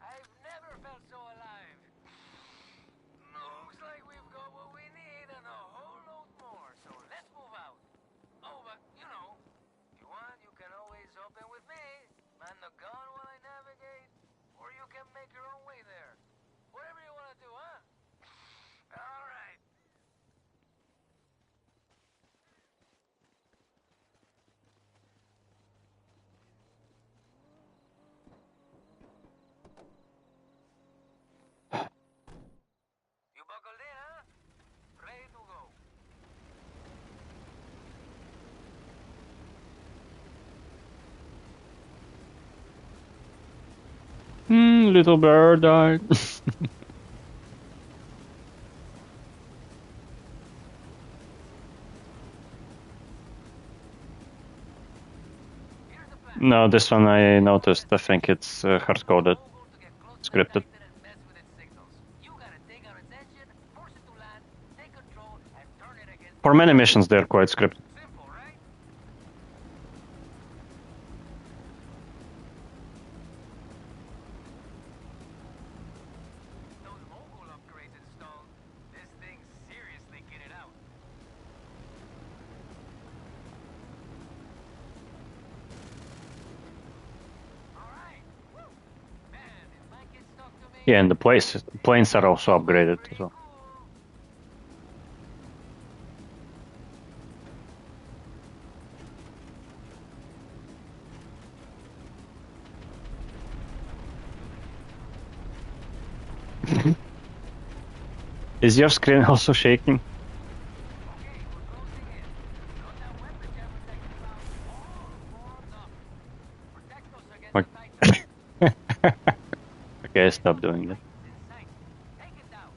I've never felt so alive. Looks like we've got what we need and a whole load more. So let's move out. Oh, but you know, if you want, you can always hop in with me. Man the gun while I navigate, or you can make your own way there. Whatever you want to do, huh? All right. You buckled in, huh? Ready to go. Little bird died. Here's the plan. No, this one I noticed. I think it's hard-coded, Mogul to get close to the scripted. Titan and mess with its signals. You gotta take out its engine, force it to land, take control, and turn it against. For many missions, they're quite scripted. Simple, right? Those Mogul upgrades installed. This thing's seriously kitted out. All right. Woo! Man, if my kids talk to me. Yeah, and the planes are also upgraded as well. Cool. Is your screen also shaking? Okay, we're closing in. Got that weapon jam protection cloud all formed up. Protect us against the Titan. Okay, stop doing that. Titan's in sight. Take it down.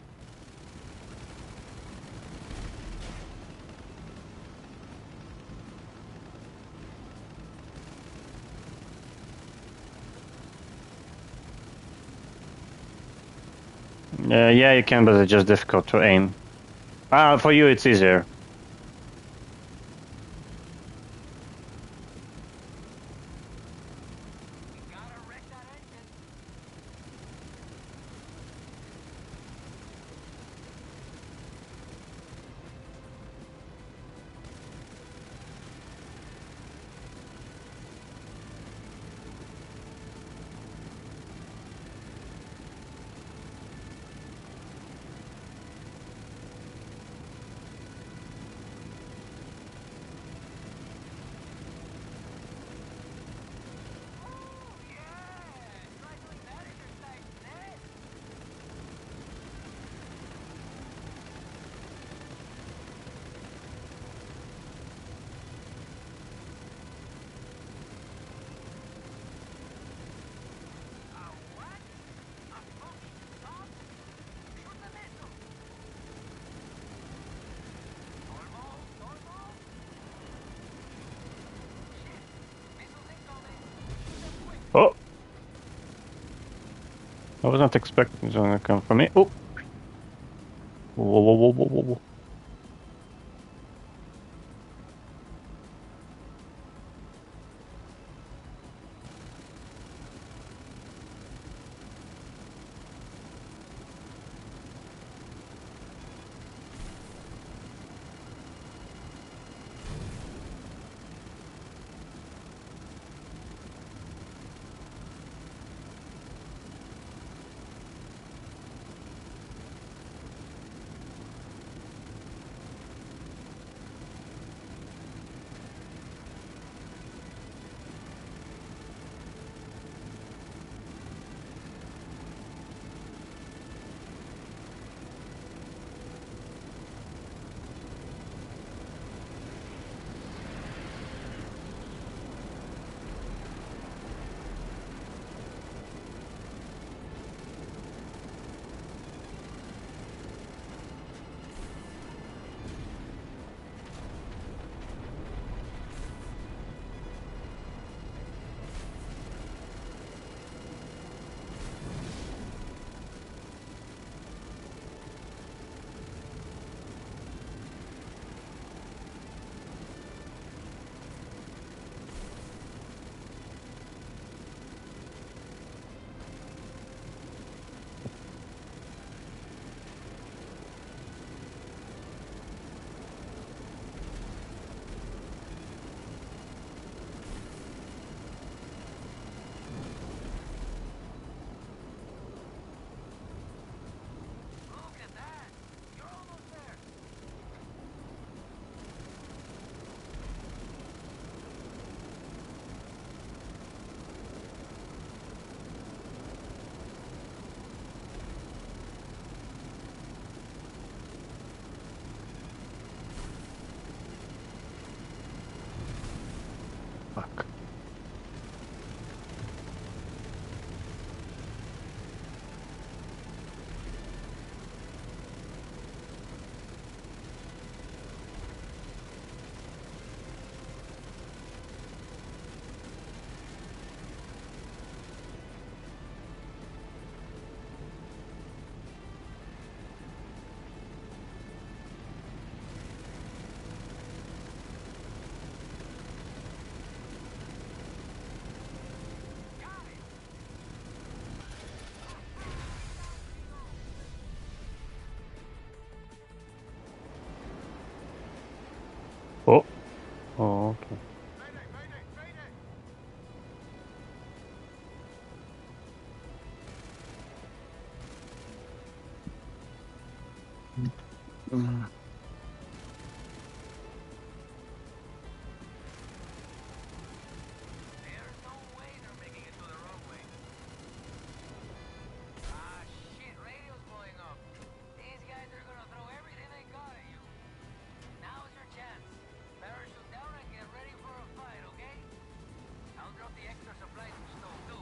Yeah, you can, but it's just difficult to aim. For you, it's easier. We gotta wreck that engine. Oh! I was not expecting it to come from me. Oh! Whoa, whoa, whoa, whoa, whoa, whoa. Okay. Mayday, mayday, mayday! Mm. There's no way they're making it to the runway. Ah, shit, radio's blowing up. These guys are gonna throw everything they got at you. Now's your chance. Parachute down and get ready for a fight, okay? I'll drop the extra supplies you stole, too.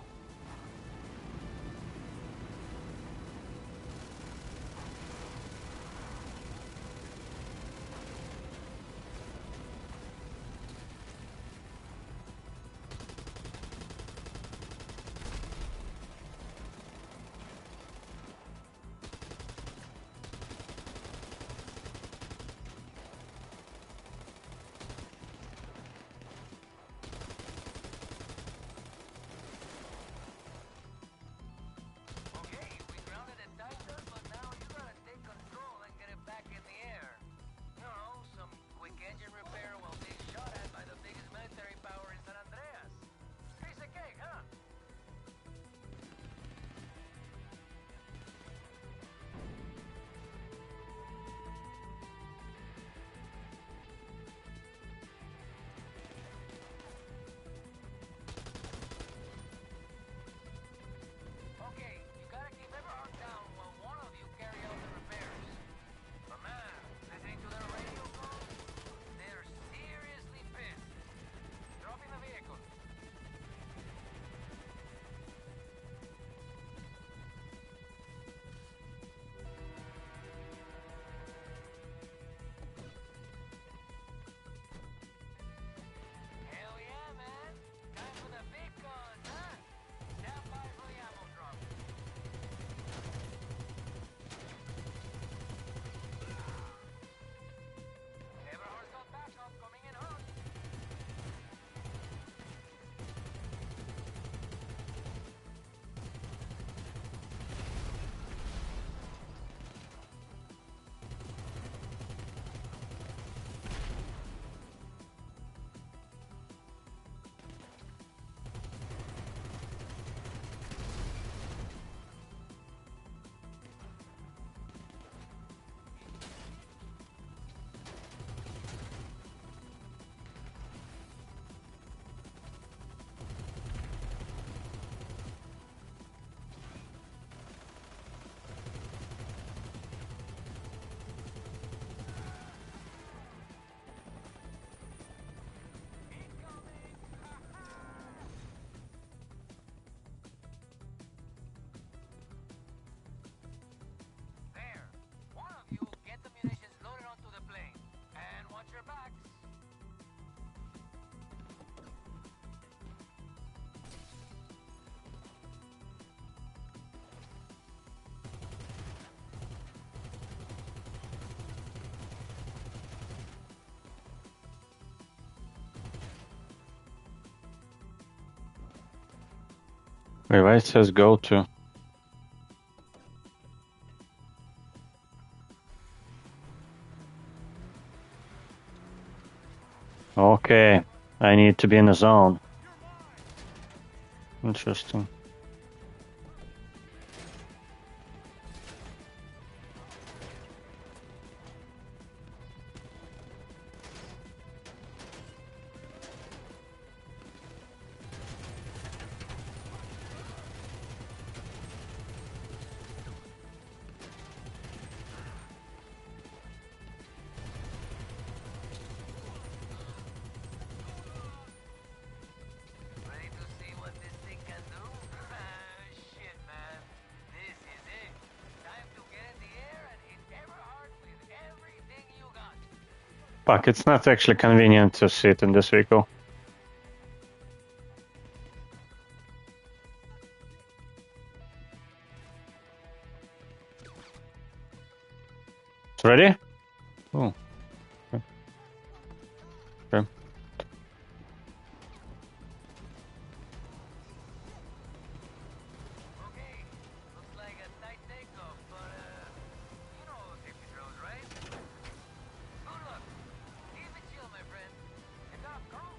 Okay, we grounded at Santos, but now you gotta take control and get it back in the air. You know, some quick engine repair while being shot at by the biggest military power in San Andreas. Piece of cake, huh? Okay, you gotta keep Everhard down while one of you carry out the repairs. But man, listening to their radio calls, they're seriously pissed. Drop in the vehicle. Hell yeah, man. Time for the big guns, huh? Stand by for the ammo drop. Everhard's got backup coming in hot. There. One of you get the munitions loaded onto the plane. And watch your backs. Wait, why it says go to? Okay, I need to be in the zone. Interesting. Ready to see what this thing can do? Shit, man. This is it. Time to get in the air and hit Everhard with everything you got. Fuck, it's not actually convenient to sit in this vehicle. It's ready? Oh. Okay. Okay. Okay, looks like a tight takeoff, but you know safety drills, right? Good luck. Keep it chill, my friend. You got a call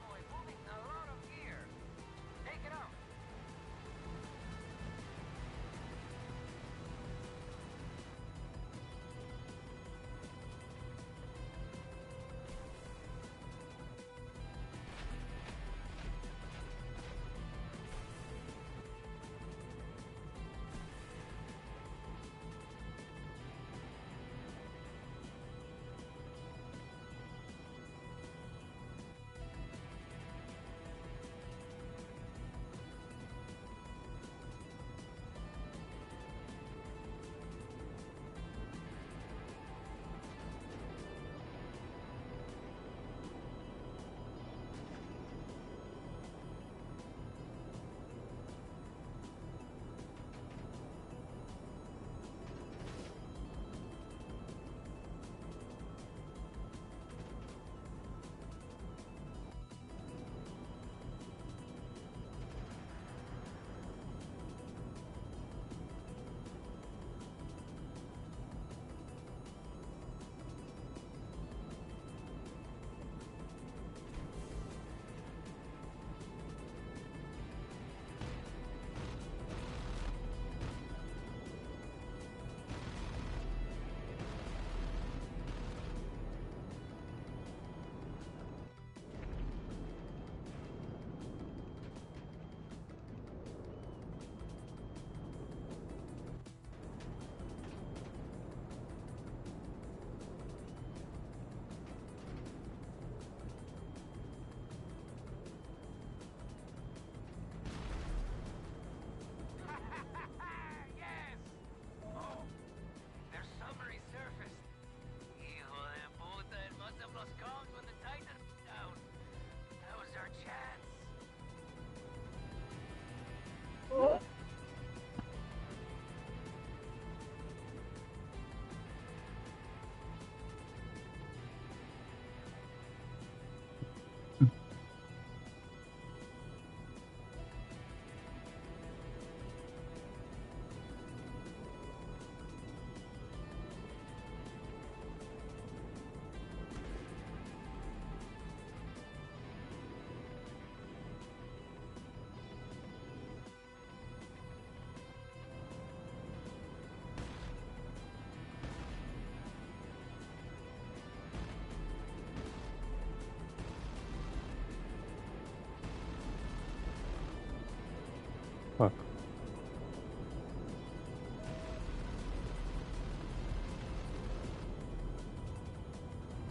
fuck?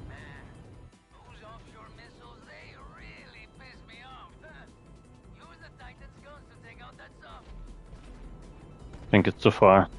Man, those offshore missiles, they really piss me off. Use the Titan's guns to take out that sub. I think it's too far.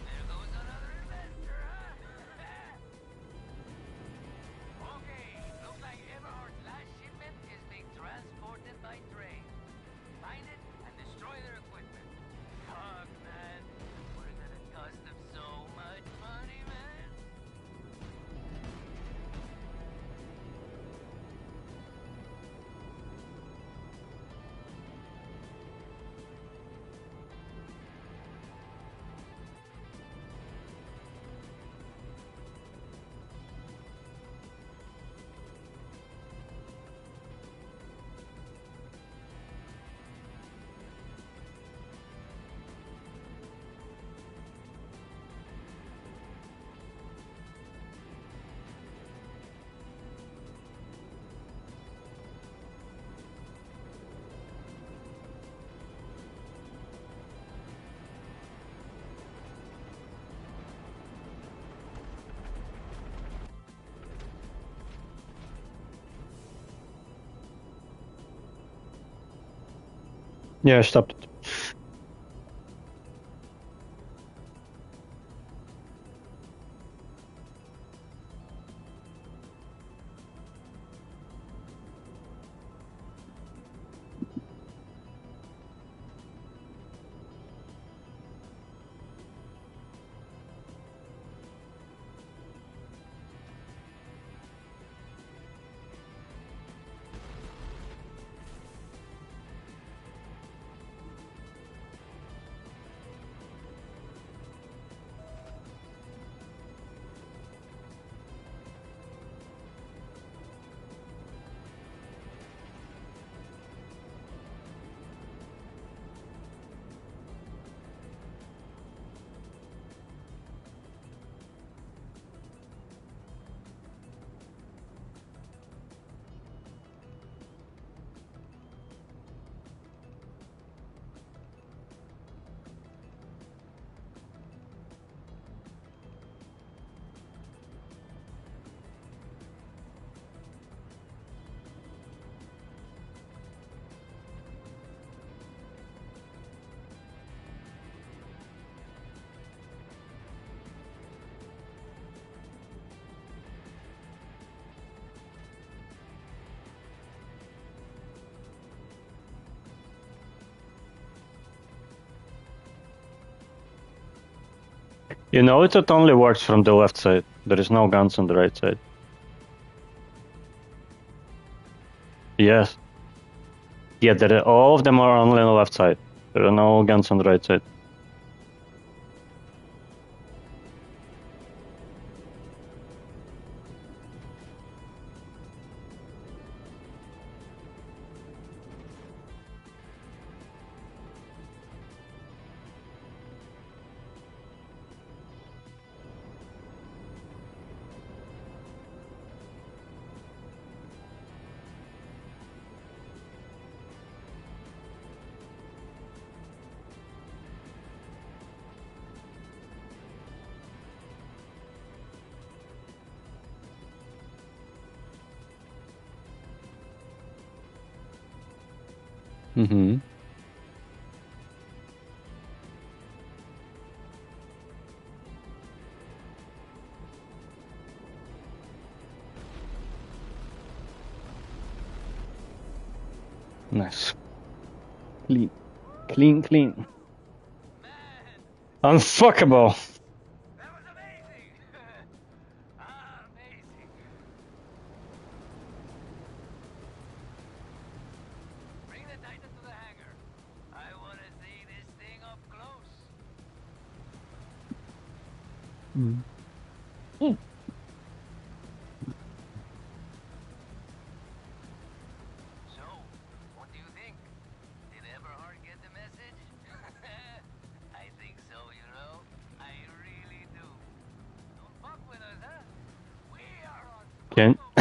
There goes another investor, huh? Okay, looks like Everhart's last shipment is being transported by train. Find it and destroy their equipment. Fuck, man. We're gonna cost them so much money, man. Yeah, I stopped it. You know, it only works from the left side. There is no guns on the right side. Yes. Yeah, all of them are only on the left side. There are no guns on the right side. Mm-hmm. Nice. Clean. Clean, clean. Man, Unfuckable. that was amazing! Amazing. Bring the Titan to the hangar. I want to see this thing up close. So, what do you think? Did Everhard get the message? I think so, you know. I really do. Don't fuck with us, huh? We are on Can smoke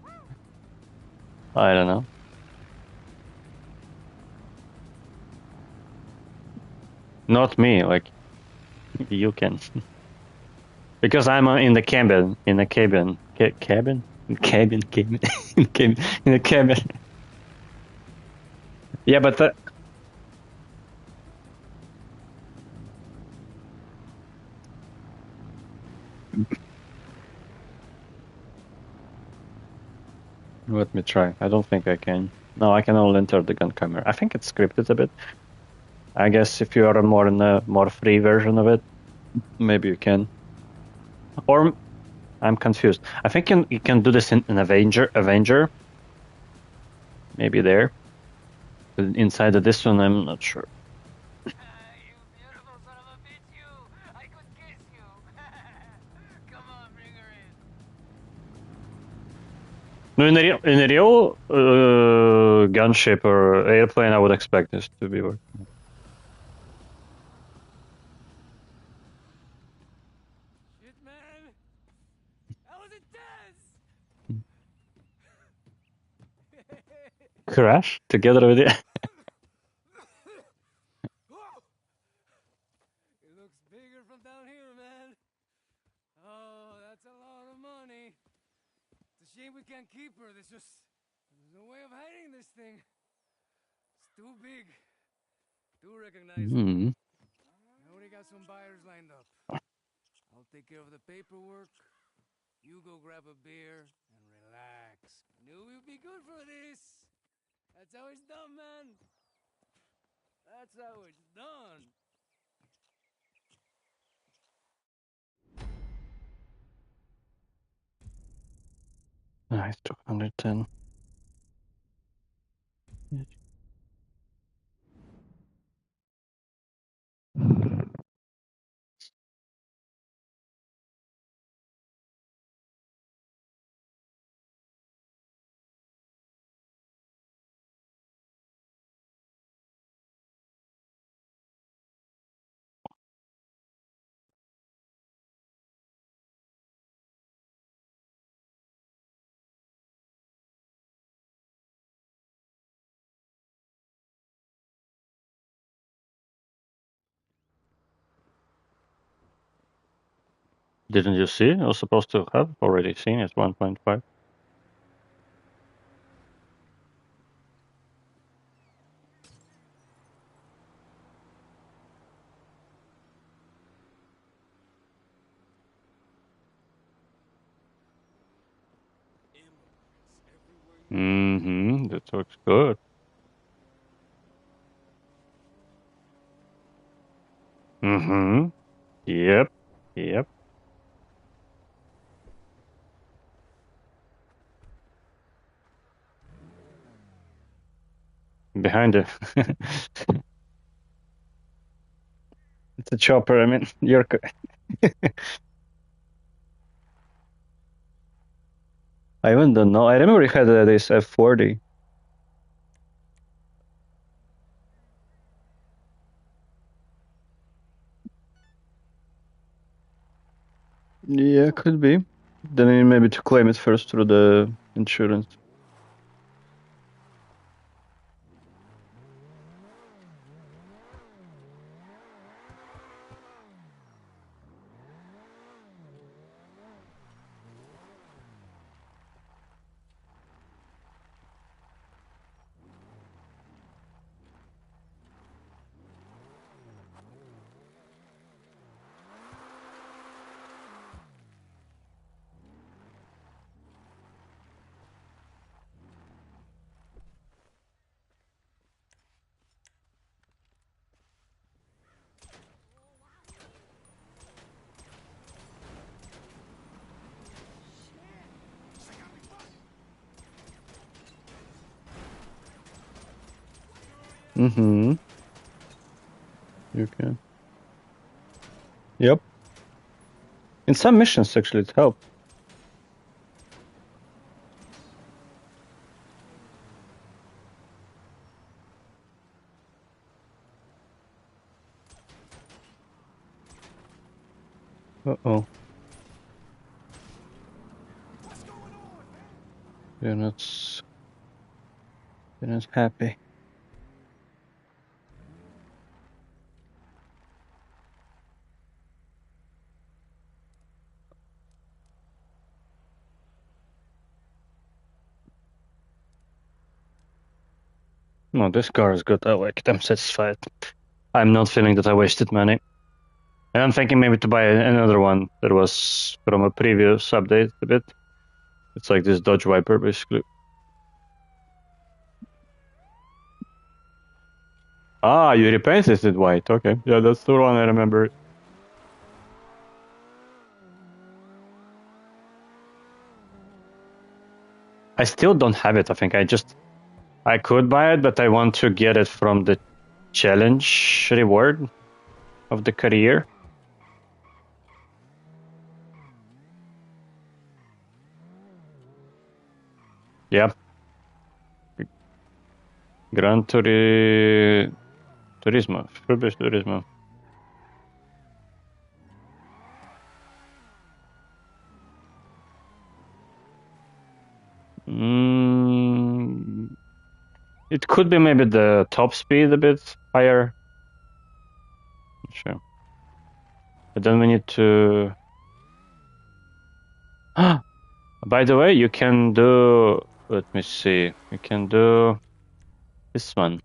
mode. I don't know. Not me. Like you can, because I'm in the cabin. In the cabin. Cabin. Cabin. Cabin. Cabin. In the cabin. Yeah, but let me try. I don't think I can. No, I can only enter the gun camera. I think it's scripted a bit. I guess if you are more in a more free version of it, maybe you can. Or I'm confused. I think you can do this in Avenger. Maybe there. But inside of this one, I'm not sure. You beautiful son of a bitch, you! I could kiss you! Come on, bring her in. No, in a real gunship or airplane, I would expect this to be working. Shit, man! That was intense! Crash together with it. It looks bigger from down here, man. Oh, that's a lot of money. It's a shame we can't keep her. There's no way of hiding this thing. It's too big. Too recognizable. I already got some buyers lined up. I'll take care of the paperwork. You go grab a beer and relax. Knew you'd be good for this. That's how it's done, man. That's how it's done. Nice, 210. Didn't you see? I was supposed to have already seen it, 1.5. Mm-hmm. That looks good. Mm-hmm. Yep. Yep. Behind it. It's a chopper. I mean, you're. I even don't know. I remember he had this F40. Yeah, could be. Then you maybe to claim it first through the insurance. Mm-hmm. You can. Yep. In some missions, actually, it helped. Uh-oh. You're not... You're not happy. No, this car is good. I like it. I'm satisfied. I'm not feeling that I wasted money. And I'm thinking maybe to buy another one that was from a previous update a bit. It's like this Dodge Viper, basically. Ah, you repainted it white. Okay. Yeah, that's the one I remember. I still don't have it, I think. I could buy it, but I want to get it from the challenge reward of the career. Yeah. Gran Turismo. Turismo. It could be maybe the top speed a bit higher. Not sure. But then we need to... By the way, you can do... Let me see. You can do this one.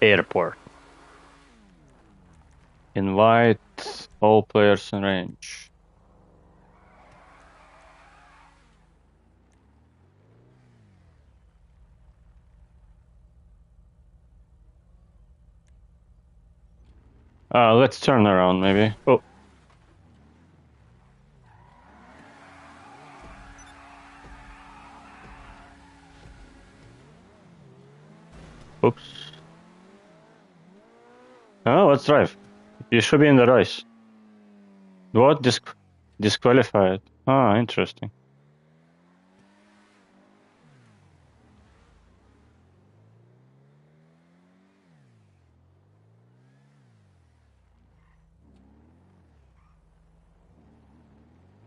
Airport. Invite all players in range. Let's turn around, maybe. Oh. Oops. Oh, let's drive. You should be in the race. What? Disqualified. Ah, interesting.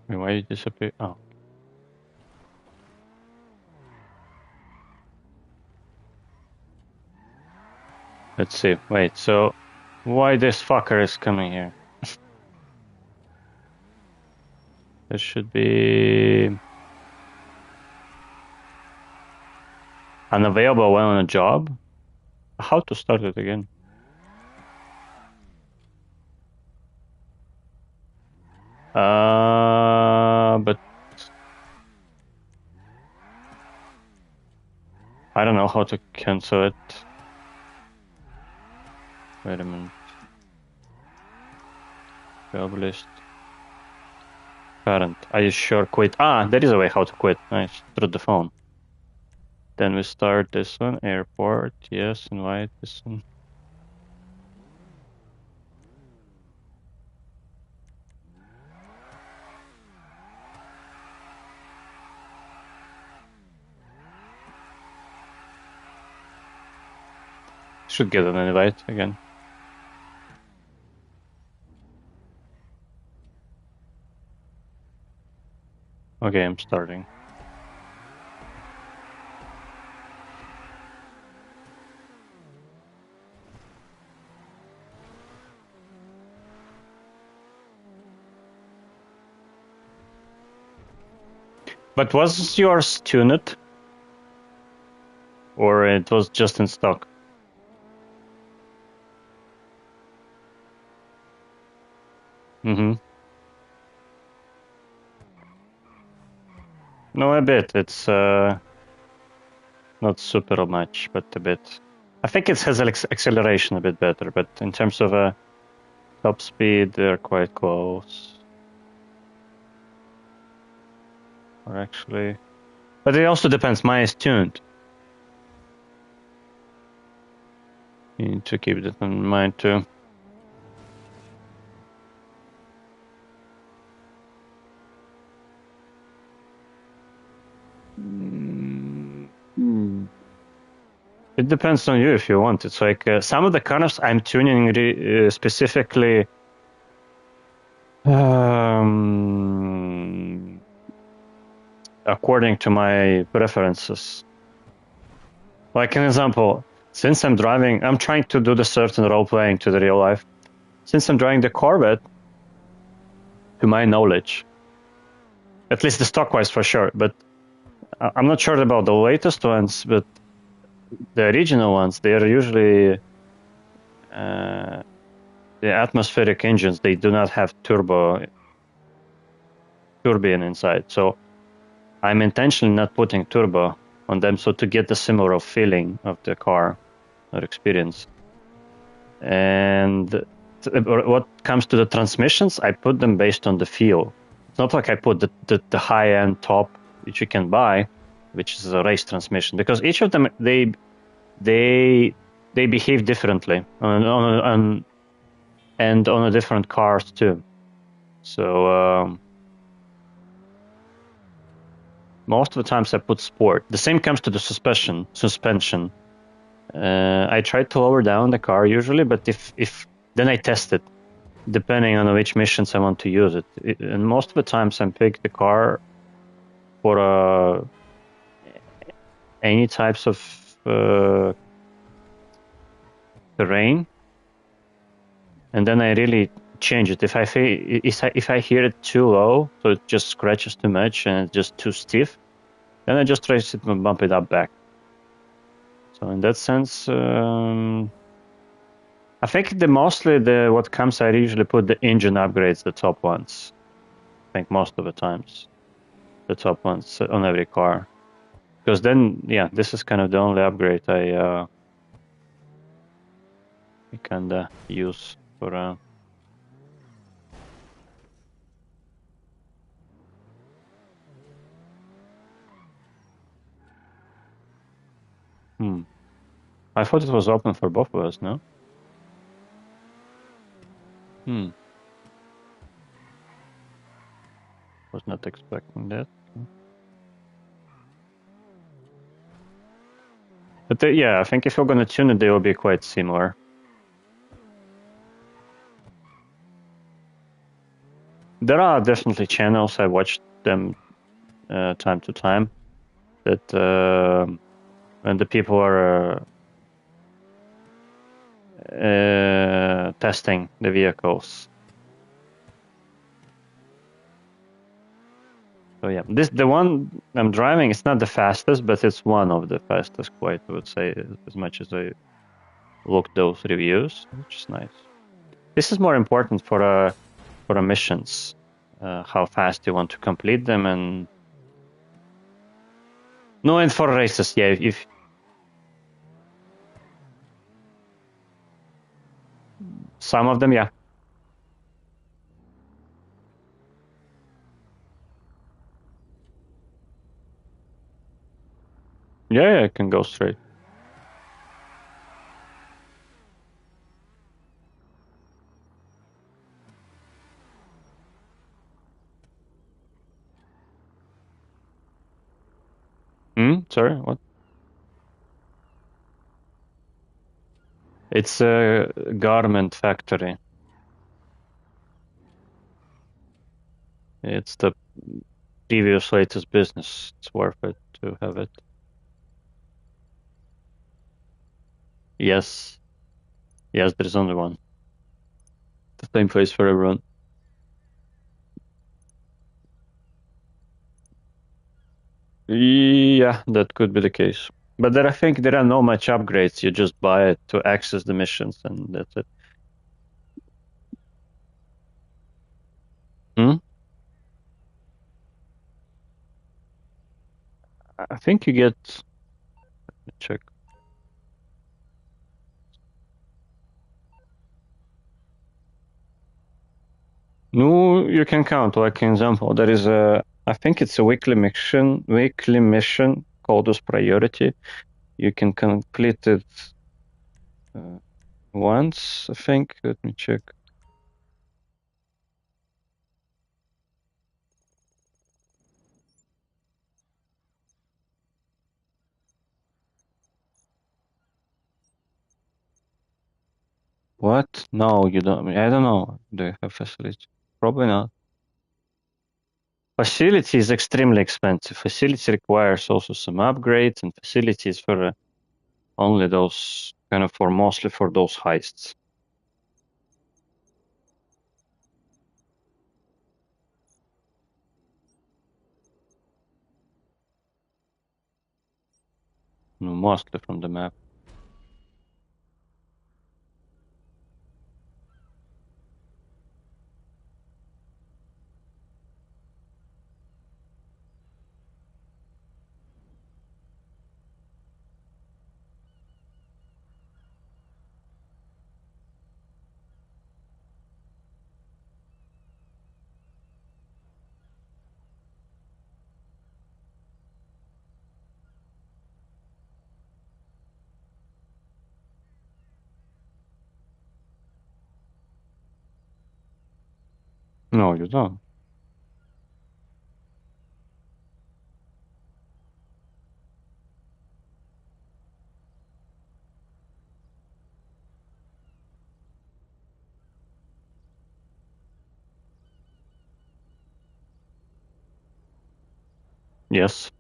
Wait, why you disappear? Oh. Let's see. Wait, so why this fucker is coming here? There should be unavailable while on a job. How to start it again? But I don't know how to cancel it. Wait a minute. Job list. Current. Are you sure quit? Ah, there is a way how to quit. Nice. Through the phone. Then we start this one. Airport. Yes, invite this one. Should get an invite again. Okay, I'm starting. But was yours tuned? Or it was just in stock? Mm-hmm. No, a bit. It's not super much, but a bit. I think it has acceleration a bit better, but in terms of top speed, they're quite close. Or actually, but it also depends. Mine is tuned. You need to keep that in mind too. It depends on you if you want. It's like some of the cars I'm tuning specifically according to my preferences. Like an example, since I'm driving, I'm trying to do the certain role playing to the real life. Since I'm driving the Corvette, to my knowledge, at least the stock wise for sure, but I'm not sure about the latest ones, but the original ones, they are usually the atmospheric engines. They do not have turbine inside. So I'm intentionally not putting turbo on them, so to get the similar feeling of the car or experience. And what comes to the transmissions, I put them based on the feel. It's not like I put the high end top which you can buy, which is a race transmission, because each of them they behave differently on and on a different cars too. So most of the times I put sport. The same comes to the suspension. I try to lower down the car usually, but if then I test it depending on which missions I want to use it. And most of the times I pick the car for any types of terrain, and then I really change it. If I hear it too low, so it just scratches too much and it's just too stiff, then I just try to bump it up back. So in that sense, I think mostly what comes, I usually put the engine upgrades, the top ones. I think most of the times, the top ones on every car, because then this is kind of the only upgrade I kind of use for. I thought it was open for both of us, no? Was not expecting that. But I think if you're going to tune it, they will be quite similar. There are definitely channels, I watched them time to time, that when the people are testing the vehicles. So the one I'm driving, it's not the fastest, but it's one of the fastest, quite, I would say, as much as I looked those reviews, which is nice. This is more important for missions, how fast you want to complete them, and for races, if some of them, yeah. Yeah, it can go straight. Sorry, what? It's a garment factory. It's the previous latest business. It's worth it to have it. Yes, there's only one. The same place for everyone. Yeah, that could be the case. But I think there are no much upgrades. You just buy it to access the missions, and that's it. I think you get. Let me check. No, you can count. Like an example, there is a I think it's a weekly mission. Weekly mission called as priority. You can complete it once, I think. Let me check. What? No, you don't. I don't know. Do you have facility? Probably not. Facility is extremely expensive. Facility requires also some upgrades, and facilities for only those kind of for mostly for those heists. No, mostly from the map. No, you don't. Yes.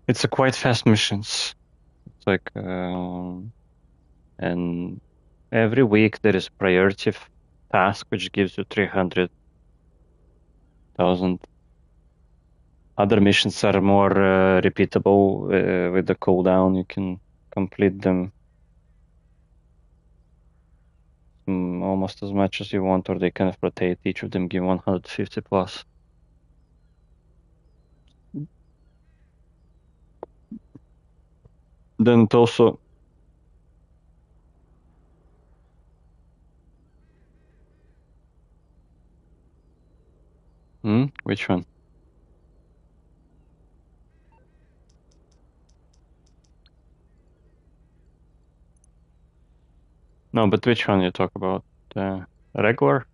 It's a quite fast missions. It's like, and every week there is a priority task which gives you 300,000. Other missions are more repeatable with the cooldown. You can complete them almost as much as you want, or they kind of rotate. Each of them give 150 plus. Then it also which one? No, but which one you talk about? Regular?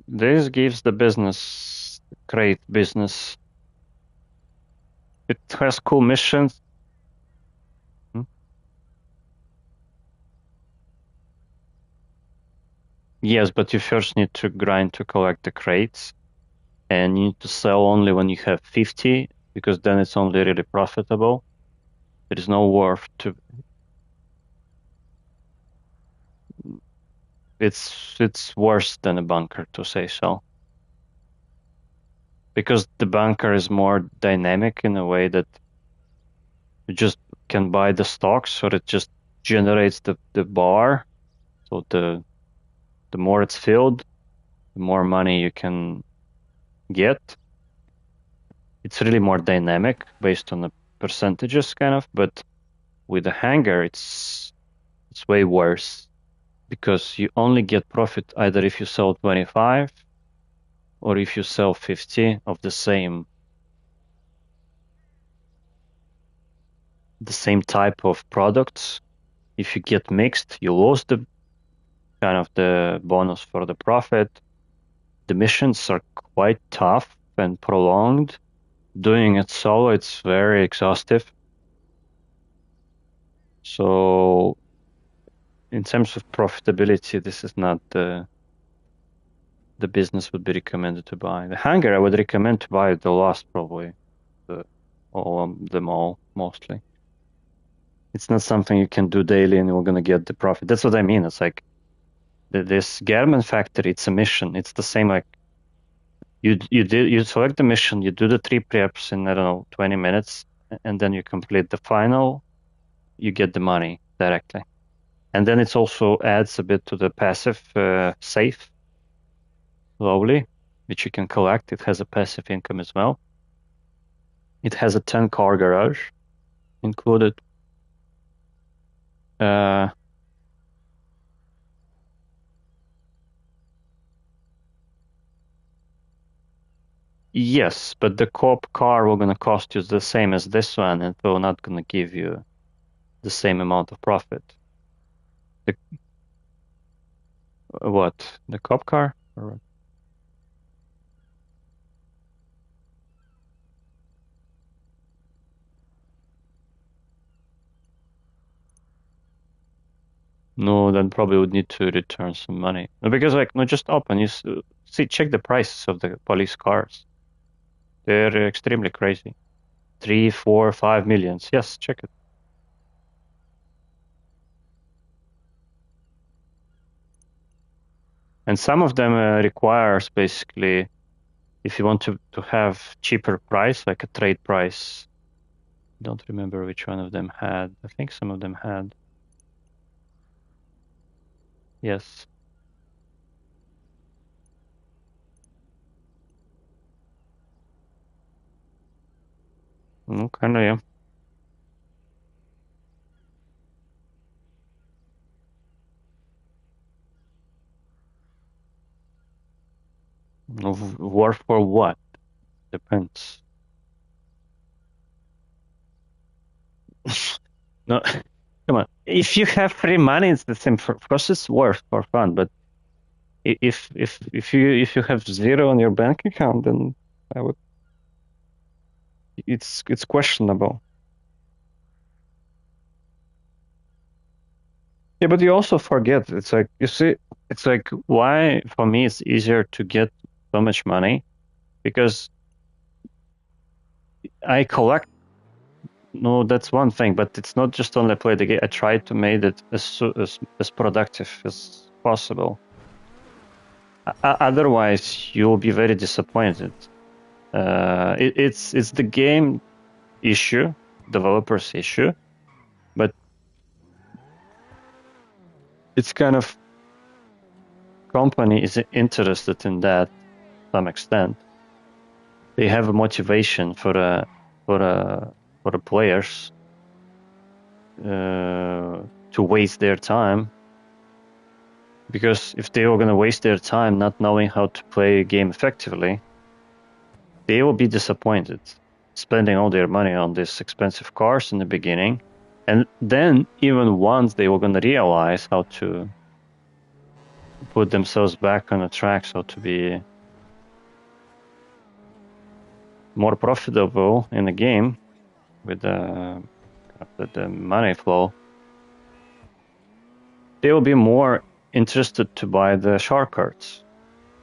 This gives the business great business. It has cool missions. Hmm? Yes, but you first need to grind to collect the crates, and you need to sell only when you have 50, because then it's only really profitable. There is no worth to. It's worse than a bunker, to say so, because the bunker is more dynamic in a way that you just can buy the stocks, so it just generates the bar. So the more it's filled, the more money you can get. It's really more dynamic based on the percentages, kind of. But with the hangar, it's way worse, because you only get profit either if you sell 25 or if you sell 50 of the same type of products. If you get mixed, you lose the kind of the bonus for the profit. The missions are quite tough and prolonged. Doing it solo, it's very exhaustive. So in terms of profitability, this is not the business would be recommended to buy. The hangar, I would recommend to buy the last, probably, them all, mostly. It's not something you can do daily and you're gonna get the profit. That's what I mean. It's like this German factory, it's a mission. It's the same like you select the mission, you do the 3 preps in, I don't know, 20 minutes, and then you complete the final, you get the money directly. And then it also adds a bit to the passive safe slowly, which you can collect. It has a passive income as well. It has a 10-car garage included. Yes, but the co-op car will gonna cost you the same as this one, and it will not gonna give you the same amount of profit. The what? The co-op car? Or what? No, then probably would need to return some money. No, because like no, just open. You see, check the prices of the police cars. They're extremely crazy. 3, 4, 5 millions. Yes, check it. And some of them requires basically, if you want to have cheaper price, like a trade price. Don't remember which one of them had. I think some of them had. Yes. Kind of, yeah. War for what? Depends. No, come on. If you have free money, it's the same. Of course, it's worth for fun. But if you have zero on your bank account, then I would. It's questionable. Yeah, but you also forget. It's like you see. It's like why for me it's easier to get so much money because I collect. No, that's one thing, but it's not just only play the game. I try to make it as productive as possible. Otherwise, you'll be very disappointed. It's the game issue, developers issue, but it's kind of company is interested in that to some extent. They have a motivation for the players to waste their time. Because if they were going to waste their time not knowing how to play a game effectively, they will be disappointed, spending all their money on these expensive cars in the beginning. And then even once they were going to realize how to put themselves back on the track, so to be more profitable in the game with the money flow, they will be more interested to buy the shortcuts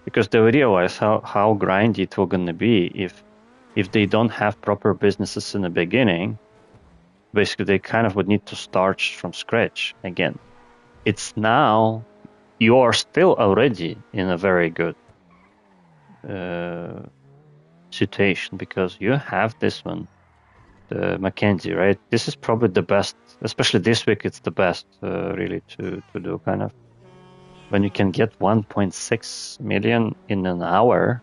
because they will realize how grindy it will going to be if they don't have proper businesses in the beginning. Basically, they kind of would need to start from scratch again. It's now you are still already in a very good situation because you have this one, the Mackenzie, right? This is probably the best, especially this week. It's the best, really, to do kind of when you can get 1.6 million in an hour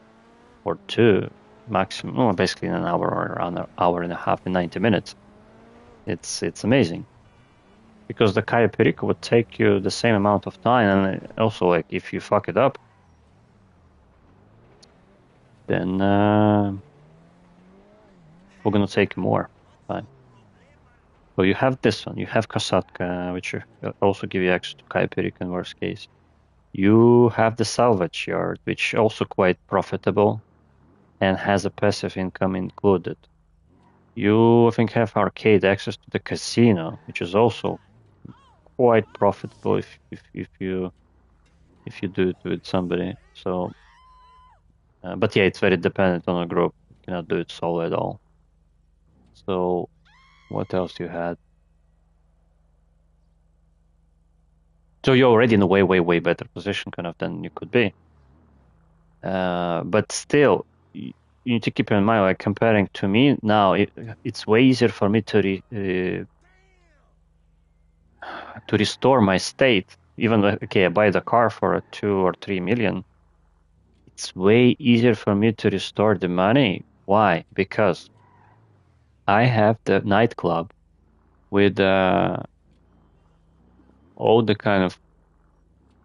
or two maximum, well, basically in an hour or around an hour and a half in 90 minutes. It's amazing because the Cayo Perico would take you the same amount of time, and also like if you fuck it up, then we're gonna take more time. So you have this one, you have Kasatka, which also give you access to Cayo Perico in worst case. You have the salvage yard, which also quite profitable and has a passive income included. You, I think, have arcade access to the casino, which is also quite profitable if you do it with somebody. So, but yeah, it's very dependent on a group. You cannot do it solo at all. So, what else you had? So you're already in a way better position, kind of, than you could be. But still, you need to keep in mind, like comparing to me now, it's way easier for me to restore my state. Even okay, I buy the car for 2 or 3 million. It's way easier for me to restore the money. Why? Because I have the nightclub with all the kind of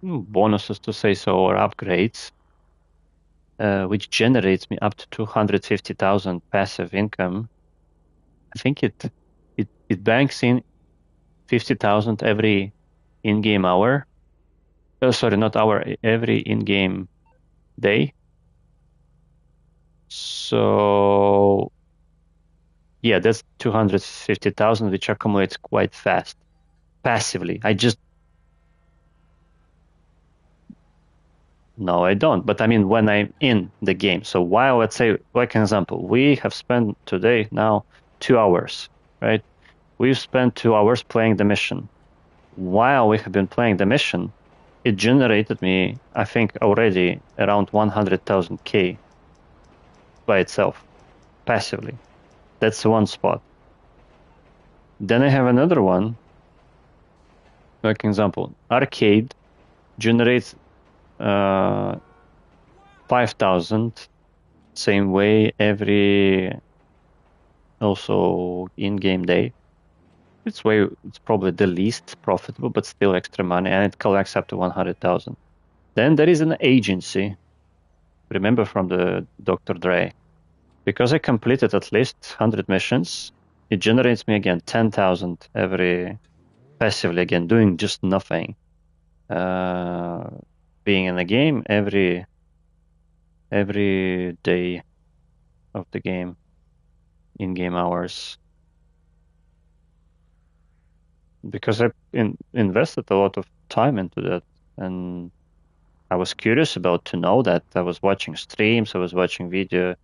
bonuses, to say so, or upgrades. which generates me up to 250,000 passive income. I think it banks in 50,000 every in-game hour. Sorry, not hour, every in-game day. So yeah, that's 250,000, which accumulates quite fast, passively. No, I don't. But I mean, when I'm in the game. So while, let's say, like an example, we have spent today now 2 hours, right? We've spent 2 hours playing the mission. While we have been playing the mission, it generated me, I think, already around 100,000 K by itself, passively. That's one spot. Then I have another one, like example, arcade generates 5,000, same way every also in-game day. It's probably the least profitable, but still extra money, and it collects up to 100,000. Then there is an agency. Remember from the Dr. Dre, because I completed at least 100 missions, it generates me again 10,000 every passively, again doing just nothing. Being in the game every day of the game, in-game hours, because I invested a lot of time into that, and I was curious about to know that. I was watching streams, I was watching video,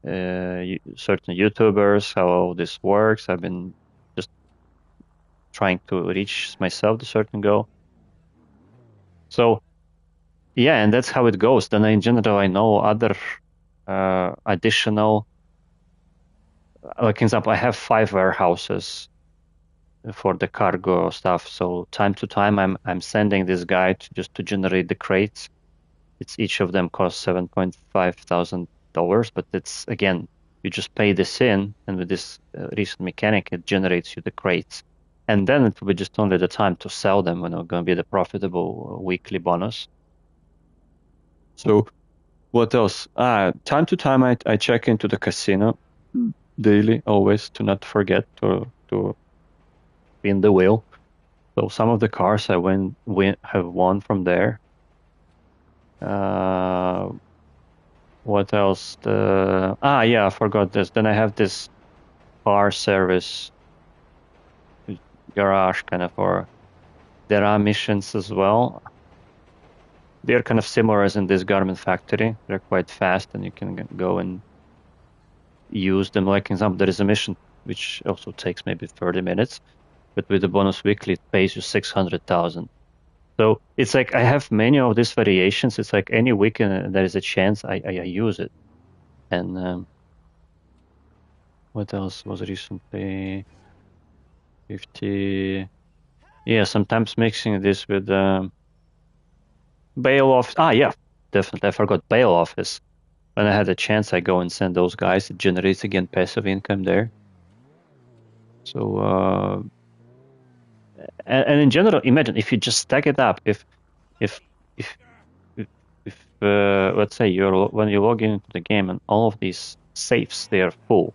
certain YouTubers, how all this works. I've been just trying to reach myself a certain goal. So yeah, and that's how it goes. Then in general, I know other additional, like example, I have 5 warehouses for the cargo stuff. So time to time, I'm sending this guy to generate the crates. It's each of them costs $7,500, but it's again, you just pay this in, and with this recent mechanic, it generates you the crates, and then it will be just only the time to sell them when it's going to be the profitable weekly bonus. So what else? Time to time, I check into the casino daily, always, to not forget to spin the wheel. So some of the cars I have won from there. What else? Yeah, I forgot this. Then I have this car service garage kind of, or there are missions as well. They're kind of similar as in this garment factory. They're quite fast, and you can go and use them. Like example, there is a mission which also takes maybe 30 minutes, but with the bonus weekly, it pays you 600,000. So it's like I have many of these variations. It's like any weekend there is a chance I use it. And what else was recently? 50. Yeah, sometimes mixing this with bail office. Yeah, definitely. I forgot bail office. When I had a chance, I go and send those guys. It generates again passive income there. So and in general, imagine if you just stack it up. If let's say when you log into the game and all of these safes they are full,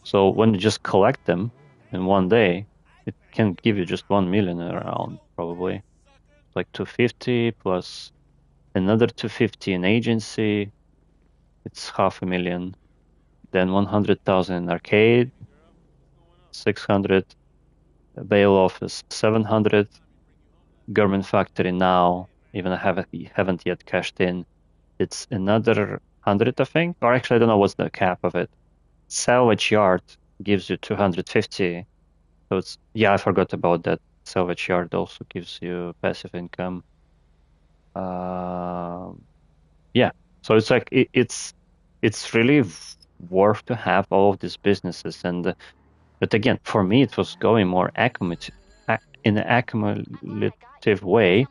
so when you just collect them in one day, it can give you just 1 million around, probably like 250 plus another 250 in agency. It's 500,000. Then 100,000 in arcade, 600 bail office, 700 garment factory now. Even I haven't yet cashed in. It's another 100, I think, or actually I don't know what's the cap of it. Salvage yard gives you 250. So it's, yeah, I forgot about that. Salvage yard also gives you passive income. Yeah, so it's like it's really worth to have all of these businesses, and but again, for me, it was going more in an accumulative way.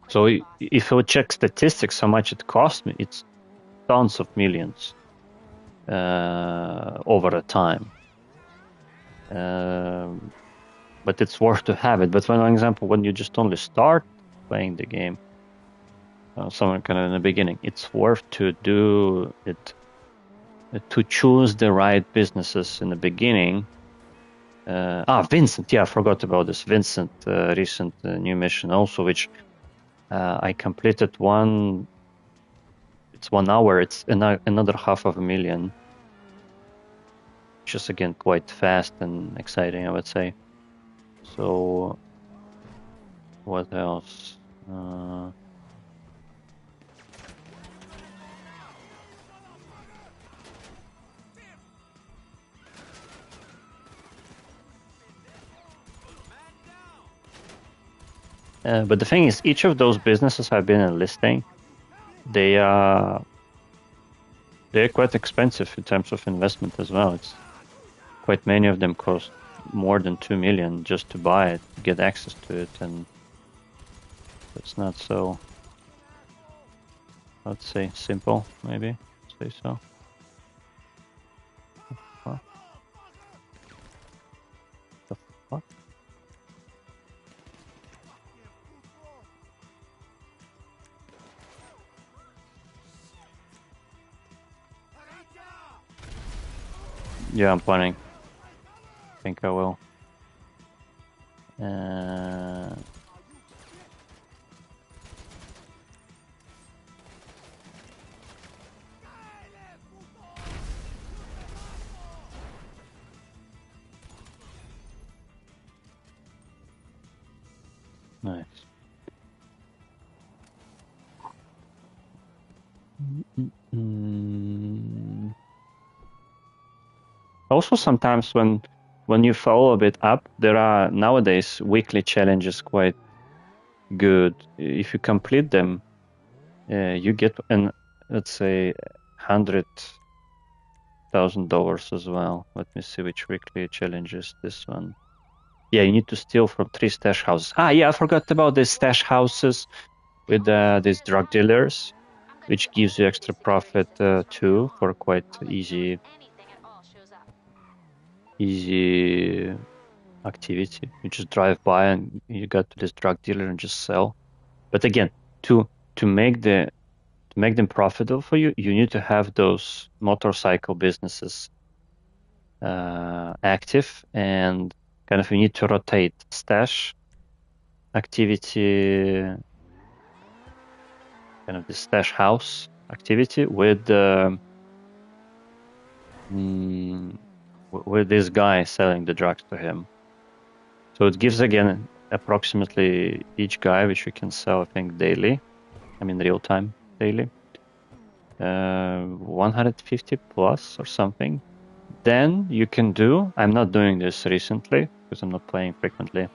So if I would check statistics, how much it cost me, it's tons of millions over a time. But it's worth to have it. But for example, when you just only start, playing the game. Someone kind of in the beginning, it's worth to do it, to choose the right businesses in the beginning. Vincent, yeah, I forgot about this. Vincent, recent new mission also, which I completed one. It's 1 hour. It's another 500,000, which is again quite fast and exciting, I would say. So, what else? But the thing is, each of those businesses I've been enlisting, they're quite expensive in terms of investment as well. It's quite many of them cost more than 2 million just to buy it, to get access to it, and it's not so, let's say, simple, maybe, say so. What the fuck? Yeah, I'm planning. I think I will. Nice. Also, sometimes when you follow a bit up, there are nowadays weekly challenges quite good. If you complete them, you get let's say $100,000 as well. Let me see which weekly challenge is this one. Yeah, you need to steal from 3 stash houses. Yeah, I forgot about the stash houses with these drug dealers, which gives you extra profit too for quite easy activity. You just drive by and you got to this drug dealer and just sell. But again, to make them profitable for you, you need to have those motorcycle businesses active, and kind of you need to rotate stash activity, kind of the stash house activity with this guy selling the drugs to him. So it gives again approximately each guy, which we can sell, I think, daily. I mean, real time daily. 150 plus or something. Then you can do, I'm not doing this recently because I'm not playing frequently,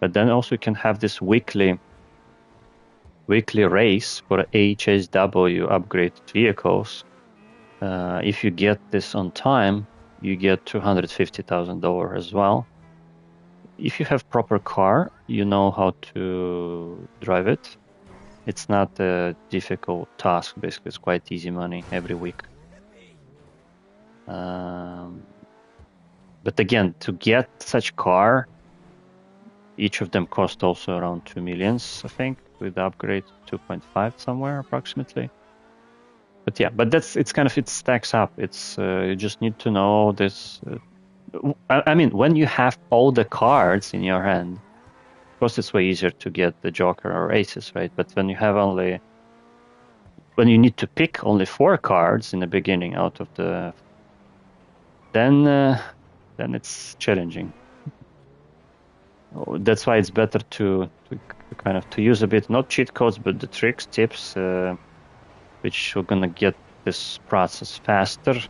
but then also you can have this weekly race for HSW upgraded vehicles. If you get this on time, you get $250,000 as well. If you have proper car, you know how to drive it. It's not a difficult task. Basically, it's quite easy money every week. But again, to get such car, each of them cost also around 2 millions, I think, with the upgrade 2.5 somewhere approximately. But yeah, but it stacks up. It's you just need to know this. I mean, when you have all the cards in your hand, of course, it's way easier to get the Joker or Aces, right? But when you need to pick only 4 cards in the beginning out of the, then it's challenging. That's why it's better to kind of to use a bit, not cheat codes, but the tricks, tips, which are gonna get this process faster.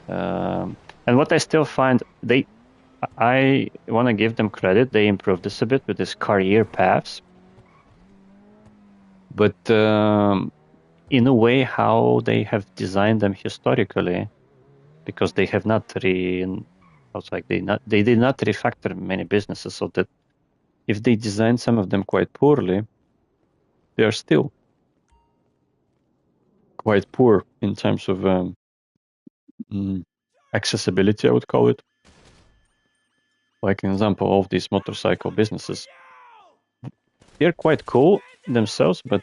And what I still find, I want to give them credit. They improved this a bit with these career paths, but in a way, how they have designed them historically, because they have not they did not refactor many businesses, so that if they design some of them quite poorly, they are still quite poor in terms of accessibility, I would call it. Like an example of these motorcycle businesses, they're quite cool themselves, but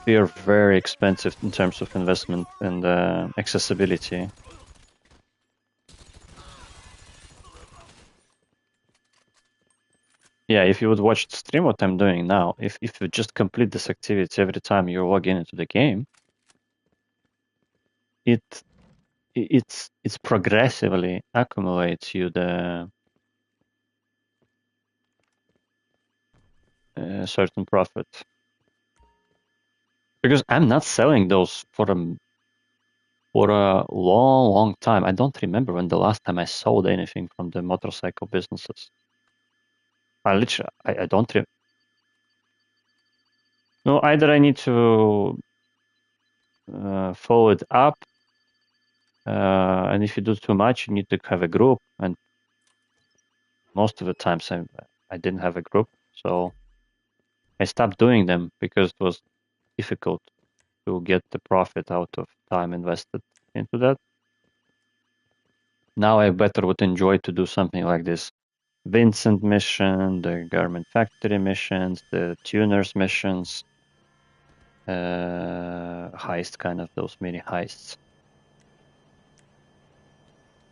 they are very expensive in terms of investment and accessibility. Yeah, if you would watch the stream, what I'm doing now, if you just complete this activity every time you log in into the game, it's progressively accumulates you the certain profit. Because I'm not selling those for a long time. I don't remember when the last time I sold anything from the motorcycle businesses. I don't. No, either I need to follow it up, and if you do too much, you need to have a group. And most of the times, I didn't have a group, so I stopped doing them because it was difficult to get the profit out of time invested into that. Now I better would enjoy to do something like this Vincent mission, the garment factory missions, the tuners missions, heist, kind of those mini heists.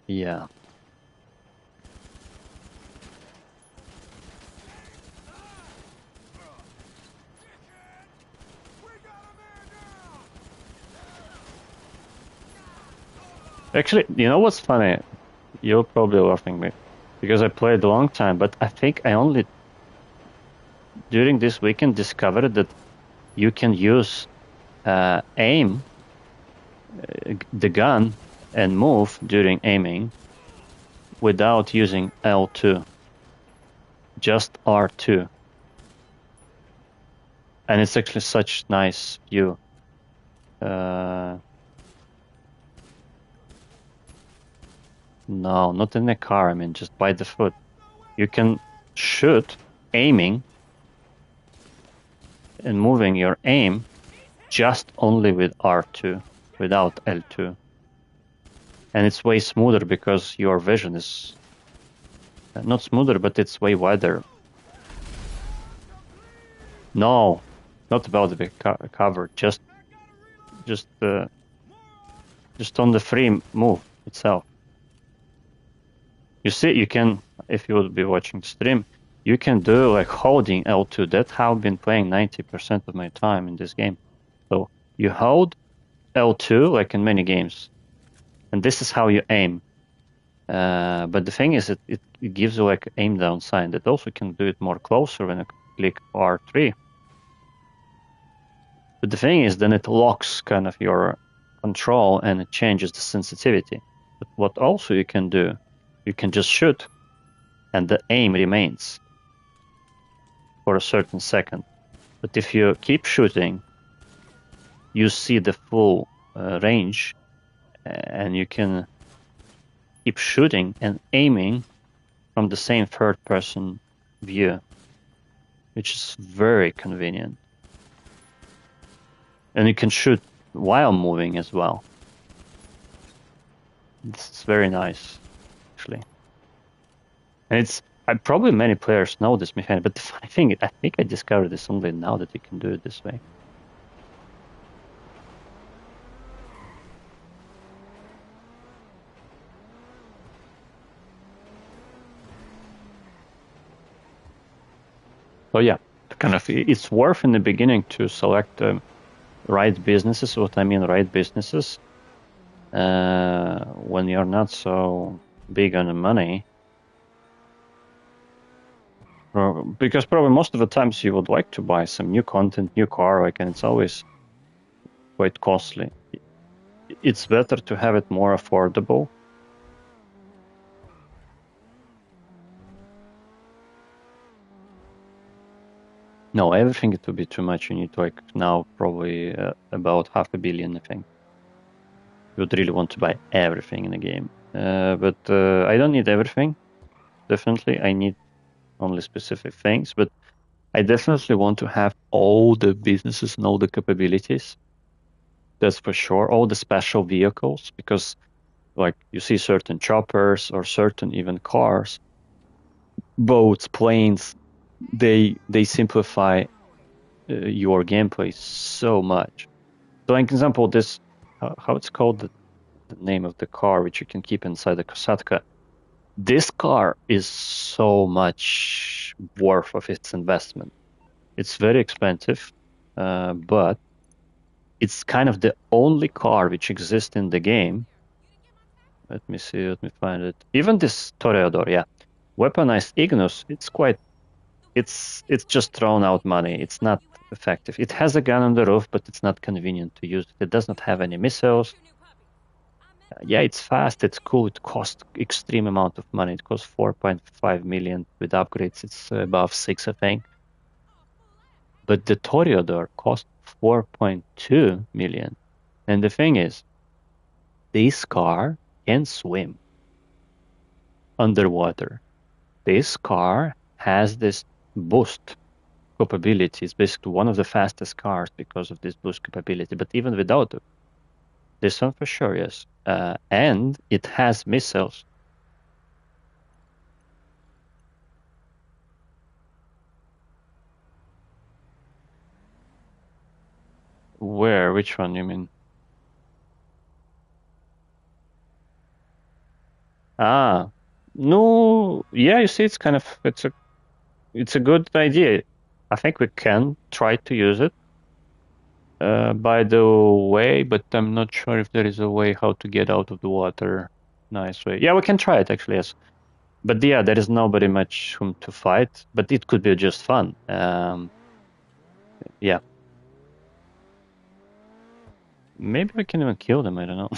Yeah. Actually, you know what's funny? You're probably laughing me because I played a long time, but I think I only during this weekend discovered that you can use aim the gun and move during aiming without using L2, just R2. And it's actually such nice view. No, not in the car. I mean, just by the foot. You can shoot aiming and moving your aim just only with R2, without L2. And it's way smoother because your vision is not smoother, but it's way wider. No, not about the cover, just on the free move itself. You see, you can, if you would be watching the stream, you can do like holding L2. That's how I've been playing 90% of my time in this game. So you hold L2 like in many games, and this is how you aim. But the thing is, it gives you like aim down sign. That also can do it more closer when you click R3. But the thing is, then it locks kind of your control and it changes the sensitivity. But what also you can do, you can just shoot and the aim remains for a certain second. But if you keep shooting, you see the full range and you can keep shooting and aiming from the same third-person view, which is very convenient. And you can shoot while moving as well. It's very nice, actually. And probably many players know this mechanic, but the funny thing, I think I discovered this only now that you can do it this way. So yeah, kind of, it's worth in the beginning to select the right businesses. What I mean, right businesses, when you're not so big on the money. Because probably most of the times you would like to buy some new content, new car, like, and it's always quite costly. It's better to have it more affordable. No, everything it would be too much. You need like now probably about $500 million, I think. You would really want to buy everything in the game. But I don't need everything. Definitely, I need only specific things. But I definitely want to have all the businesses and all the capabilities. That's for sure. All the special vehicles, because like you see certain choppers or certain even cars, boats, planes, they simplify your gameplay so much. So, like example, this how it's called, the name of the car which you can keep inside the Kosatka. This car is so much worth of its investment. It's very expensive, but it's kind of the only car which exists in the game. Let me see, let me find it. Even this Toreador, yeah, weaponized Ignus, it's just thrown out money. It's not effective. It has a gun on the roof, but it's not convenient to use. It does not have any missiles. Yeah, it's fast, it's cool. It costs extreme amount of money. It costs 4.5 million. With upgrades, it's above 6, I think. But the Toreador cost 4.2 million. And the thing is, this car can swim underwater. This car has this boost capability. It's basically one of the fastest cars because of this boost capability. But even without it, this one for sure, yes. And it has missiles. Where? Which one you mean? Ah, no, yeah, you see, it's a good idea. I think we can try to use it. By the way, but I'm not sure if there is a way how to get out of the water. Nice way. Yeah, we can try it actually, yes. But yeah, there is nobody much whom to fight, but it could be just fun. Yeah. Maybe we can even kill them, I don't know.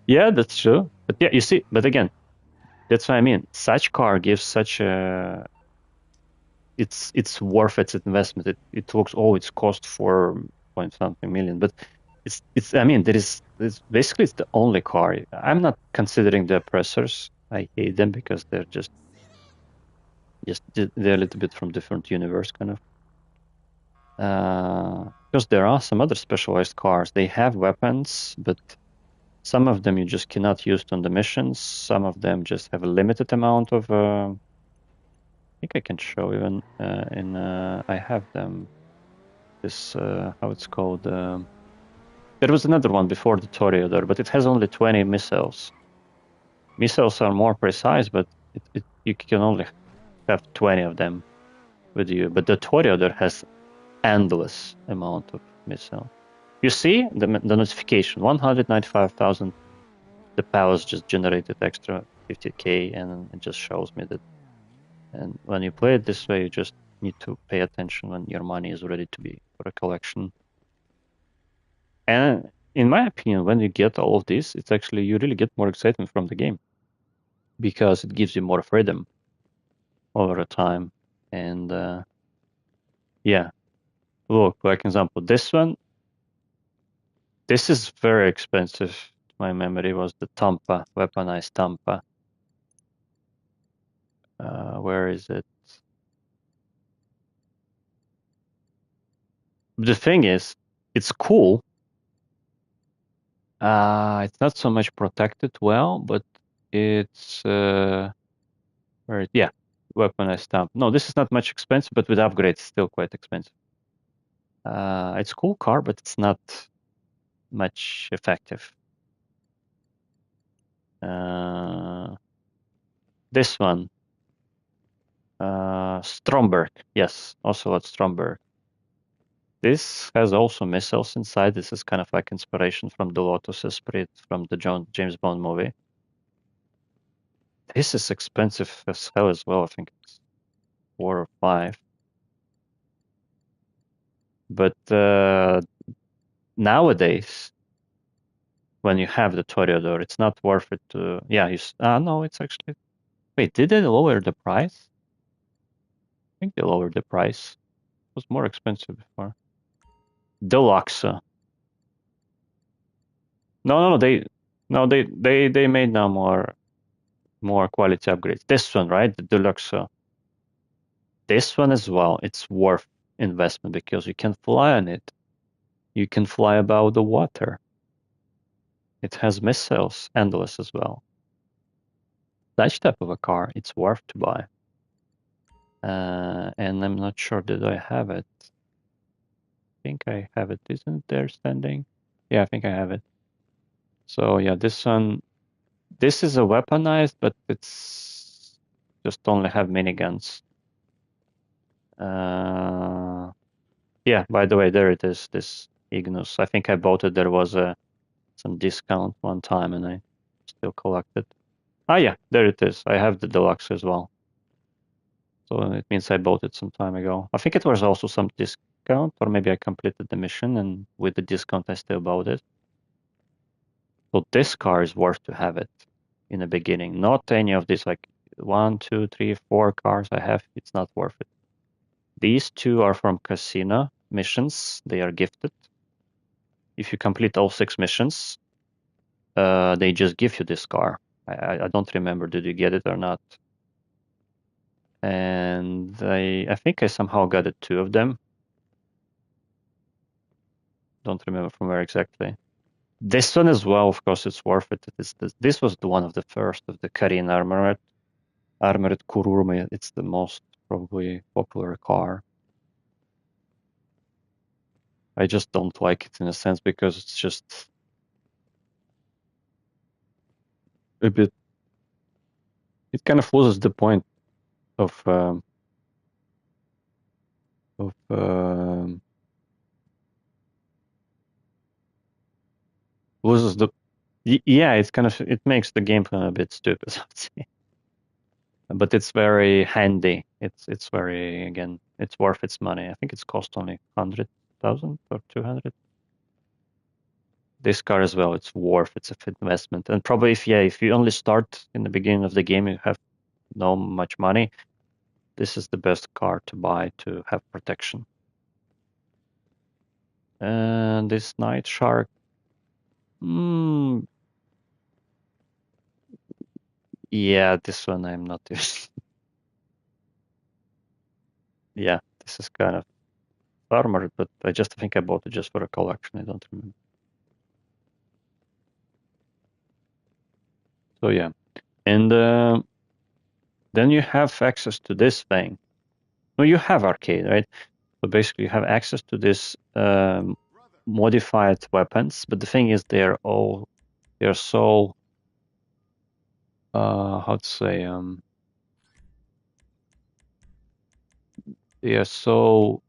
Yeah, that's true. But yeah, you see, but again, that's what I mean. Such car gives such a it's worth its investment. It looks, oh, it's cost 4 point something million, but it's I mean it's basically it's the only car. I'm not considering the oppressors. I hate them because they're just they're a little bit from different universe kind of. Because there are some other specialized cars. They have weapons, but some of them you just cannot use on the missions. Some of them just have a limited amount of. I think I can show even in. I have them. This how it's called. There was another one before the Toreador, but it has only 20 missiles. Missiles are more precise, but you can only have 20 of them with you. But the Toreador has endless amount of missile. You see the notification, 195,000. The powers just generated extra 50k, and it just shows me that. And when you play it this way, you just need to pay attention when your money is ready to be for a collection. And in my opinion, when you get all of this, it's actually you really get more excitement from the game because it gives you more freedom over time. And yeah, look, like example, this one, this is very expensive. My memory was the Tampa, weaponized Tampa. Where is it? The thing is, it's cool. It's not so much protected well, but it's yeah, weaponized Tampa. No, this is not much expensive, but with upgrades, still quite expensive. It's a cool car, but it's not much effective. This one, Stromberg. Yes, also at Stromberg. This has also missiles inside. This is kind of like inspiration from the Lotus Esprit from the James Bond movie. This is expensive as hell as well. I think it's 4 or 5. But nowadays, when you have the Toreador, it's not worth it to. Yeah, no, it's actually. Wait, did they lower the price? I think they lowered the price. It was more expensive before. Deluxe. No, they made now more quality upgrades. This one, right? The Deluxe. This one as well. It's worth investment because you can fly on it. You can fly above the water. It has missiles, endless as well. That type of a car, it's worth to buy. And I'm not sure that I have it. think I have it. Isn't there standing? Yeah, I think I have it. So yeah, this one, this is a weaponized, but it's just only have miniguns. Yeah, by the way, there it is, this Ignus. I think I bought it. There was some discount one time and I still collect it. Ah, yeah, there it is. I have the deluxe as well. So it means I bought it some time ago. I think it was also some discount, or maybe I completed the mission and with the discount I still bought it. So this car is worth to have it in the beginning. Not any of these like 1, 2, 3, 4 cars I have. It's not worth it. These two are from casino missions. They are gifted. If you complete all 6 missions, they just give you this car. I don't remember did you get it or not. And I think I somehow got it 2 of them. Don't remember from where exactly. This one as well, of course, it's worth it. This was the one of the first of the Korean armored Kururumi. It's the most probably popular car. I just don't like it in a sense because it's just a bit. It kind of loses the point of of loses the. Yeah, it's kind of it makes the gameplay a bit stupid, I would say. But it's very handy. It's very again, it's worth its money. I think it's cost only 100,000 or 200. This car as well, it's worth its investment. And probably if you only start in the beginning of the game, you have no much money, this is the best car to buy to have protection. And this Night Shark, yeah, this one I'm not using. Yeah, this is kind of armored, but I just think I bought it just for a collection. I don't remember. So yeah, and then you have access to this thing. No, you have arcade, right? So basically, you have access to this modified weapons, but the thing is, they're so how to say they are so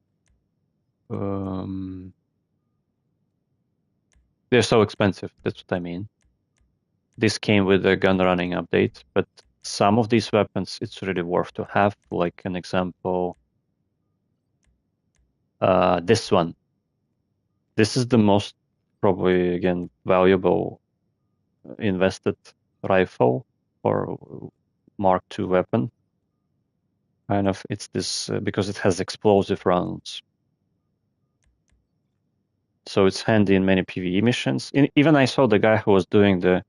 they're so expensive. That's what I mean. This came with a gun running update, but some of these weapons it's really worth to have. Like an example, this one. This is the most probably again valuable invested rifle or Mark II weapon. Kind of, it's this because it has explosive rounds. So it's handy in many PvE missions. Even I saw the guy who was doing the.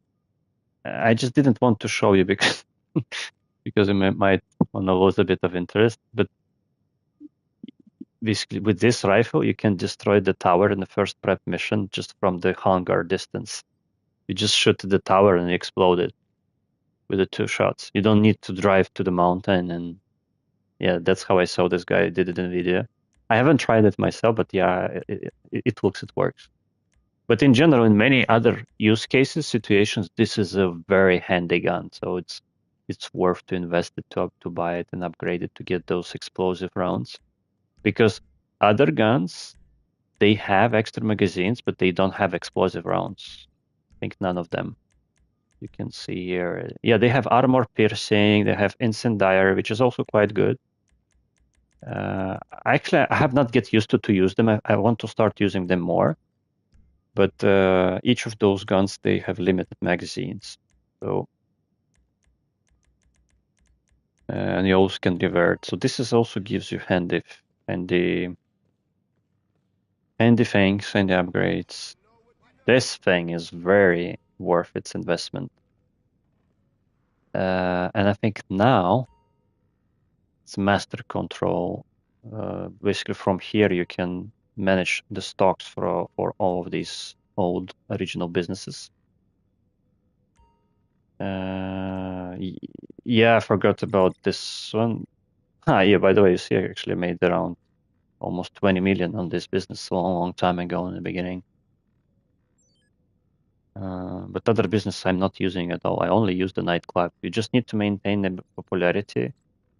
I just didn't want to show you because because it might want to lose a bit of interest. But basically, with this rifle, you can destroy the tower in the first prep mission just from the hangar distance. You just shoot the tower and explode it with the 2 shots. You don't need to drive to the mountain, and yeah, that's how I saw this guy did it in video. I haven't tried it myself, but yeah, it looks it works. But in general, in many other use cases, situations, this is a very handy gun. So it's worth to invest it to buy it and upgrade it to get those explosive rounds. Because other guns, they have extra magazines, but they don't have explosive rounds. I think none of them. You can see here. Yeah, they have armor piercing. They have incendiary, which is also quite good. Actually, I have not get used to use them. I want to start using them more. But each of those guns, they have limited magazines. So and you also can revert. So this is also gives you handy things, handy upgrades. This thing is very worth its investment. And I think now it's master control. Basically, from here you can manage the stocks for all of these old original businesses. Yeah, I forgot about this one. Yeah, by the way, you see, I actually made the round almost 20 million on this business a long, long time ago in the beginning. But other business I'm not using at all. I only use the nightclub. You just need to maintain the popularity.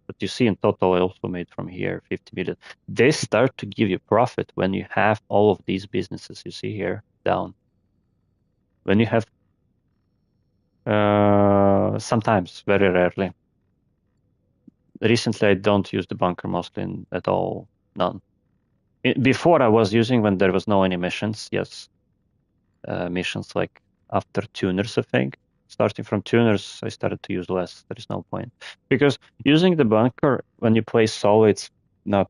But you see in total, I also made from here 50 million. They start to give you profit when you have all of these businesses you see here down. When you have, sometimes, very rarely. Recently, I don't use the bunker mostly at all, none. Before I was using when there was no any missions, yes. Missions like after tuners, I think. Starting from tuners, I started to use less. There is no point. Because using the bunker, when you play solo, it's not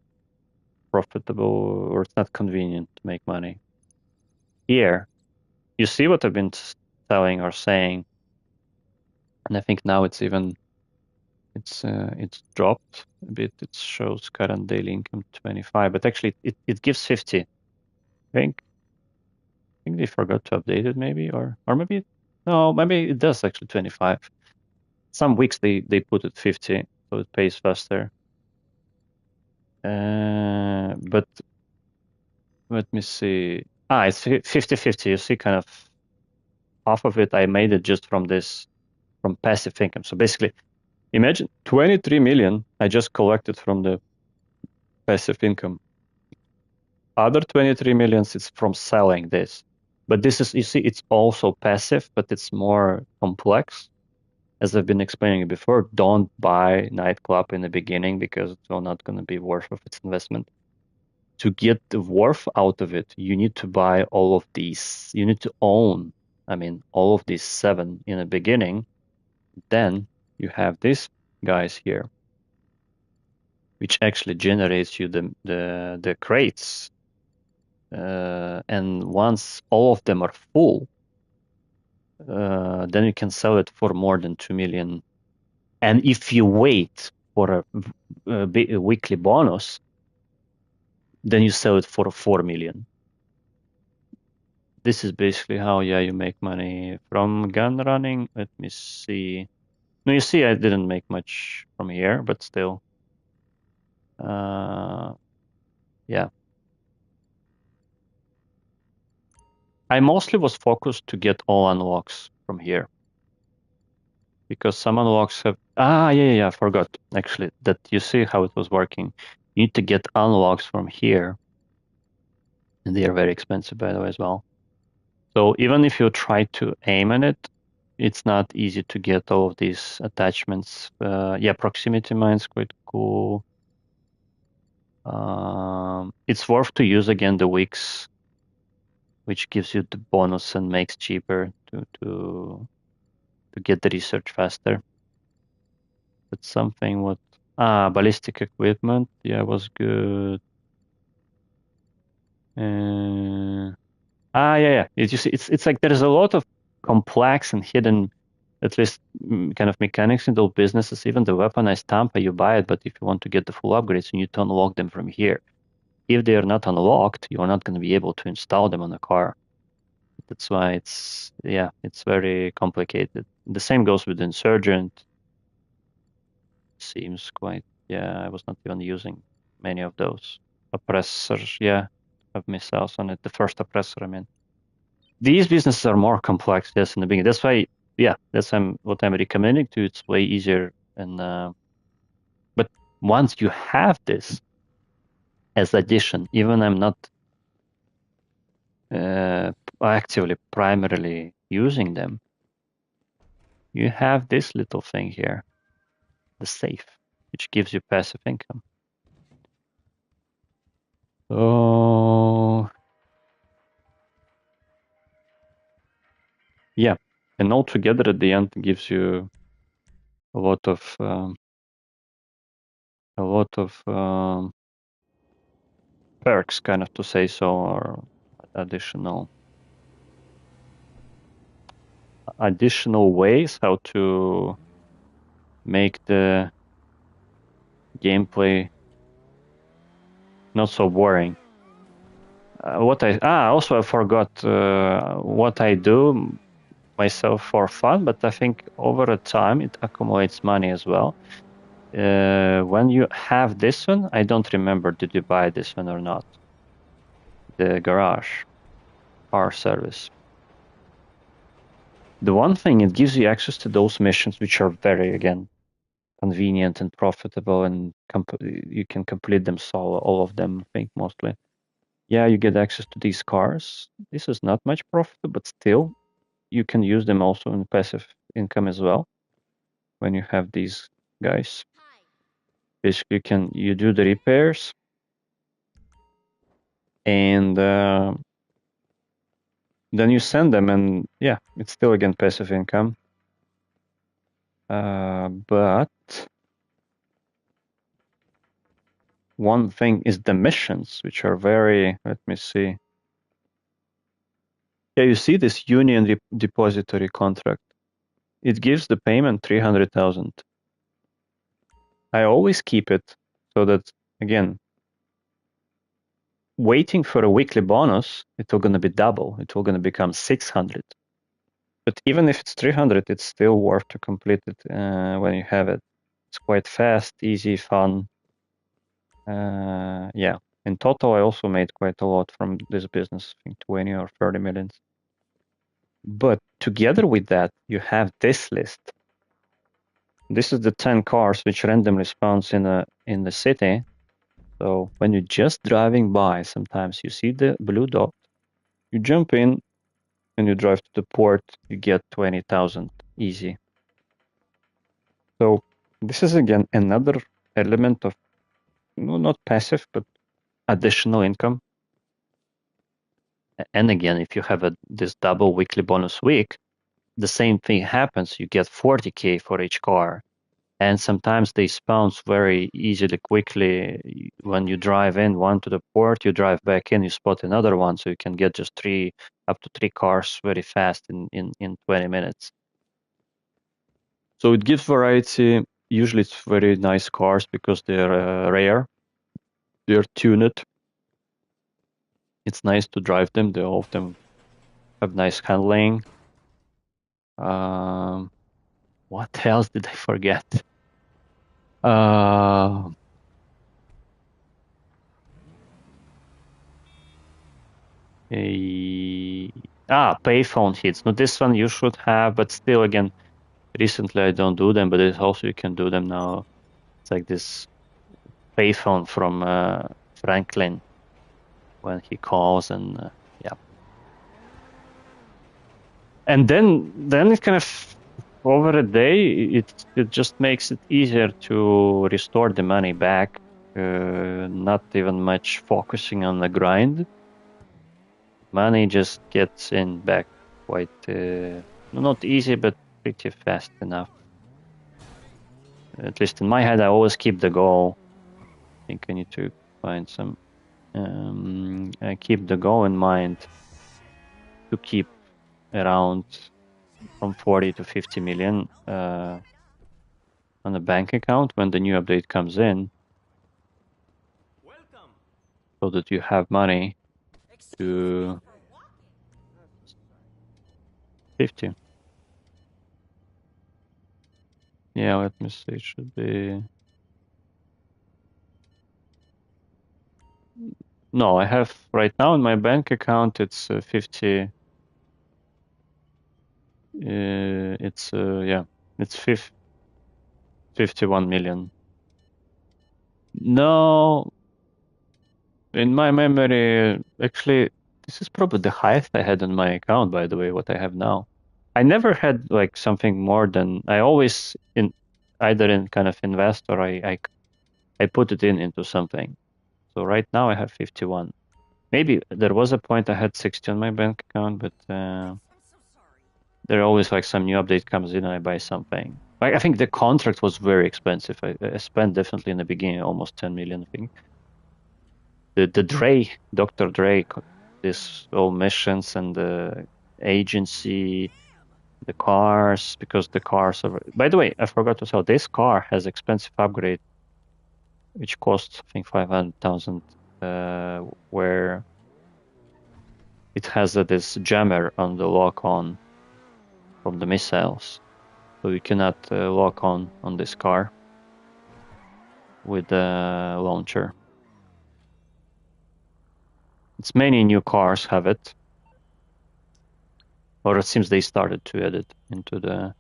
profitable or it's not convenient to make money. Here, you see what I've been telling or saying, and I think now it's even, it's dropped a bit. It shows current daily income 25, but actually it gives 50. I think they forgot to update it maybe, or maybe, no, maybe it does actually 25. Some weeks they put it 50, so it pays faster. But let me see. It's 50-50. You see, kind of half of it I made it just from passive income. So basically, imagine 23 million I just collected from the passive income. Other 23 millions is from selling this. But this is, you see, it's also passive, but it's more complex. As I've been explaining before, don't buy nightclub in the beginning because it's not going to be worth of its investment. To get the worth out of it, you need to buy all of these. You need to own, all of these 7 in the beginning. Then you have these guys here, which actually generates you the crates. And once all of them are full, then you can sell it for more than 2 million. And if you wait for a weekly bonus, then you sell it for 4 million. This is basically how, you make money from gun running. Let me see. No, you see, I didn't make much from here, but still. Yeah. I mostly was focused to get all unlocks from here. Because some unlocks have... I forgot, actually, that you see how it was working. You need to get unlocks from here. And they are very expensive, by the way, as well. So even if you try to aim at it, it's not easy to get all of these attachments. Proximity mine's quite cool. It's worth to use again the wicks, which gives you the bonus and makes cheaper to get the research faster. But something what ballistic equipment, was good. It's like there's a lot of complex and hidden, at least kind of mechanics in those businesses. Even the weaponized Tampa, you buy it, but if you want to get the full upgrades, you need to unlock them from here. If they are not unlocked, you are not going to be able to install them on a car. That's why it's very complicated. The same goes with Insurgent. Seems quite, I was not even using many of those. Oppressors, have missiles on it. The first oppressor, These businesses are more complex, yes, in the beginning. That's why, that's what I'm recommending to. It's way easier. But once you have this as addition, even I'm not actively primarily using them, you have this little thing here, the safe, which gives you passive income. So and altogether at the end gives you a lot of perks, kind of, to say so, or additional ways how to make the gameplay not so boring. Also I forgot what I do myself for fun, but I think over a time it accumulates money as well. When you have this one, I don't remember, did you buy this one or not? The garage, car service. The one thing, it gives you access to those missions, which are very, again, convenient and profitable, and you can complete them, so all of them, I think, mostly. Yeah, you get access to these cars. This is not much profit, but still, you can use them also in passive income as well when you have these guys. Basically, you do the repairs, and then you send them, and yeah, it's still again passive income. But one thing is the missions, which are very, let me see. Yeah, you see this union depository contract. It gives the payment 300,000. I always keep it so that, again, waiting for a weekly bonus, it's all going to be double. It's all going to become 600. But even if it's 300, it's still worth to complete it when you have it. It's quite fast, easy, fun. Yeah. In total, I also made quite a lot from this business, I think 20 or 30 millions. But together with that, you have this list. This is the 10 cars which randomly spawns in the city. So when you're just driving by, sometimes you see the blue dot, you jump in, and you drive to the port, you get 20,000 easy. So this is again another element of, no, not passive, but additional income. And again, if you have this double weekly bonus week, the same thing happens. You get 40K for each car. And sometimes they spawn very easily, quickly. When you drive in one to the port, you drive back in, you spot another one, so you can get just up to three cars very fast in 20 minutes. So it gives variety. Usually it's very nice cars because they're rare. They're tuned. It's nice to drive them. All of them have nice handling. What else did I forget? Payphone hits. No, this one you should have, but still, again, recently I don't do them, but it's also you can do them now. It's like this payphone from Franklin when he calls, and yeah. And then it kind of over a day it just makes it easier to restore the money back. Not even much focusing on the grind. Money just gets in back quite not easy, but pretty fast enough. At least in my head, I always keep the goal. I think I need to find some. I keep the goal in mind to keep around from 40 to 50 million on a bank account when the new update comes in, so that you have money to 50. Yeah, let me see. It should be. No, I have right now in my bank account. It's 50. It's 51 million. No, in my memory, actually, this is probably the highest I had in my account, by the way, what I have now. I never had like something more than, I always either in kind of invest or I put it into something. So right now I have 51. Maybe there was a point I had 60 on my bank account, but there always like some new update comes in and I buy something. I think the contract was very expensive. I spent definitely in the beginning almost 10 million, I think. The Dr. Dre, this all missions and the agency, the cars, because the cars are. By the way, I forgot to tell, this car has expensive upgrade, which costs I think 500,000, where it has this jammer on the lock on from the missiles, so you cannot lock on this car. with the launcher. It's many new cars have it, or it seems they started to add it into the.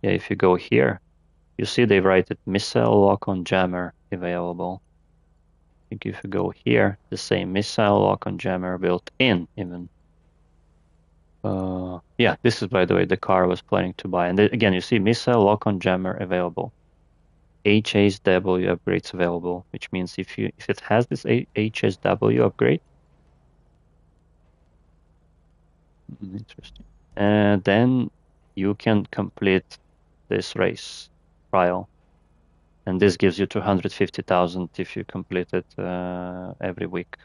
Yeah, if you go here, you see they write it missile lock-on jammer available. I think if you go here, the same missile lock-on jammer built in even. Yeah, this is, by the way, the car I was planning to buy. And again, you see missile lock-on jammer available. HSW upgrades available, which means if it has this HSW upgrade, interesting, and then you can complete this race trial, and this gives you 250,000 if you complete it every week.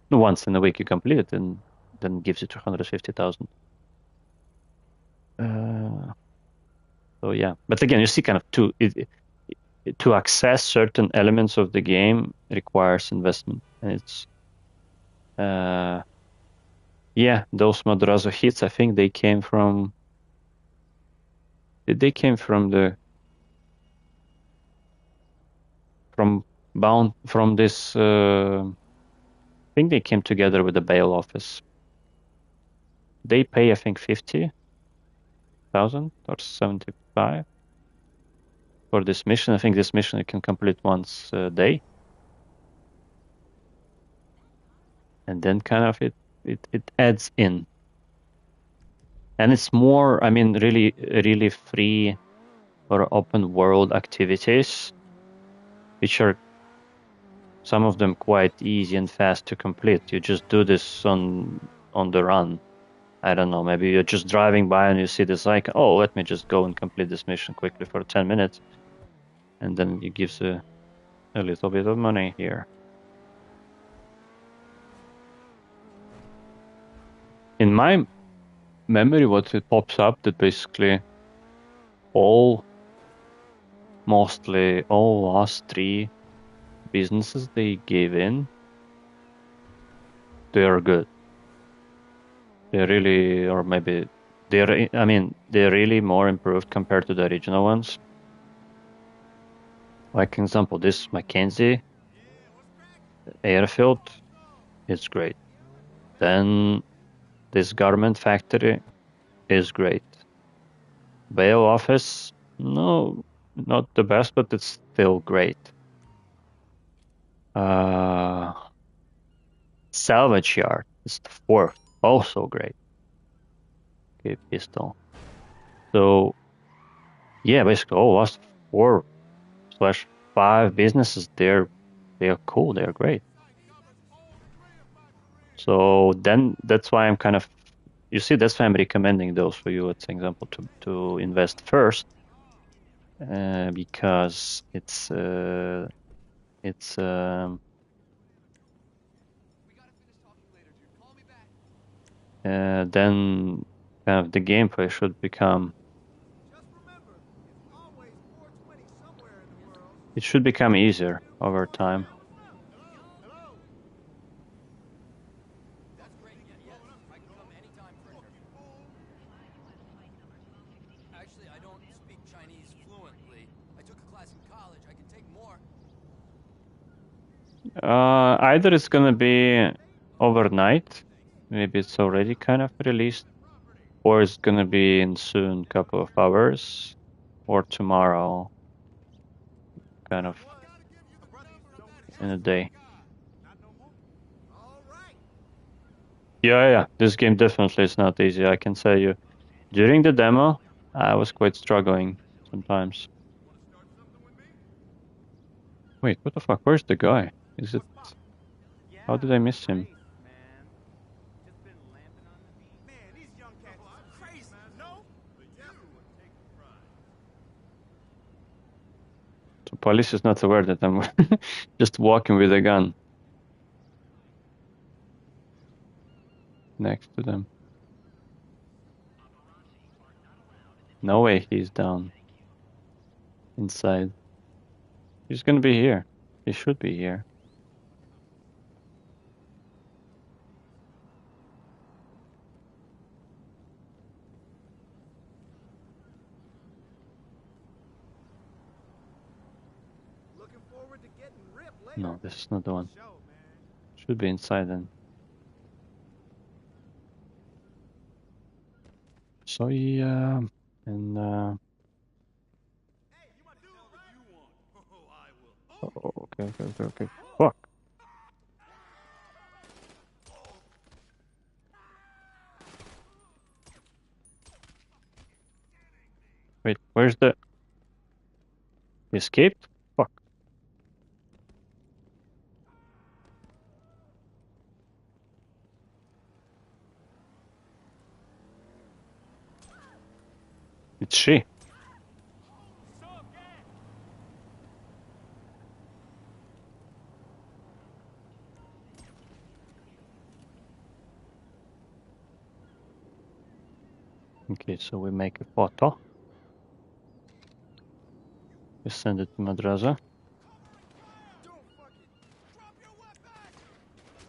Once in a week you complete it, and then gives you 250,000. So yeah, but again, you see, kind of to access certain elements of the game requires investment, and it's yeah, those Madrazo hits, I think they came from. They came from this. I think they came together with the bail office. They pay, I think, 50,000 or 75 for this mission. I think this mission you can complete once a day, and then kind of it adds in, and it's more. I mean, really free or open world activities, which are some of them quite easy and fast to complete. You just do this on the run. I don't know, maybe you're just driving by and you see this icon. Oh, let me just go and complete this mission quickly for 10 minutes. And then it gives a little bit of money here. In my memory, what it pops up that basically mostly all last 3 businesses they gave in, they are good. They're really, or maybe they're really more improved compared to the original ones. Like example, this Mackenzie airfield is great. Then this garment factory is great. Bail office, no, not the best, but it's still great. Salvage yard is the 4th, also great. Okay, pistol. So yeah, basically all last 4/5 businesses, they are cool, they're great. So then that's why I'm kind of, you see, that's why I'm recommending those for you as an example to invest first, because then kind of the gameplay should become, it should become easier over time. Actually, I don't speak Chinese fluently. I took a class in college. I can take more. Either it's gonna be overnight, maybe it's already kind of released, or it's gonna be in soon, couple of hours, or tomorrow, kind of in a day. Yeah, this game definitely is not easy, I can tell you. During the demo, I was quite struggling sometimes. Wait, what the fuck? Where's the guy? Is it? How did I miss him? So police is not aware that I'm just walking with a gun next to them. No way he's down inside. He's gonna be here. He should be here. looking forward to getting ripped later. No, this is not the one. Show, man. Should be inside then. So yeah, and Hey, you my dude, right? You want? Oh, I will. oh, okay. Fuck. Wait, where's the? He escaped? Fuck. It's she. Okay, so we make a photo. We send it to Madrasa.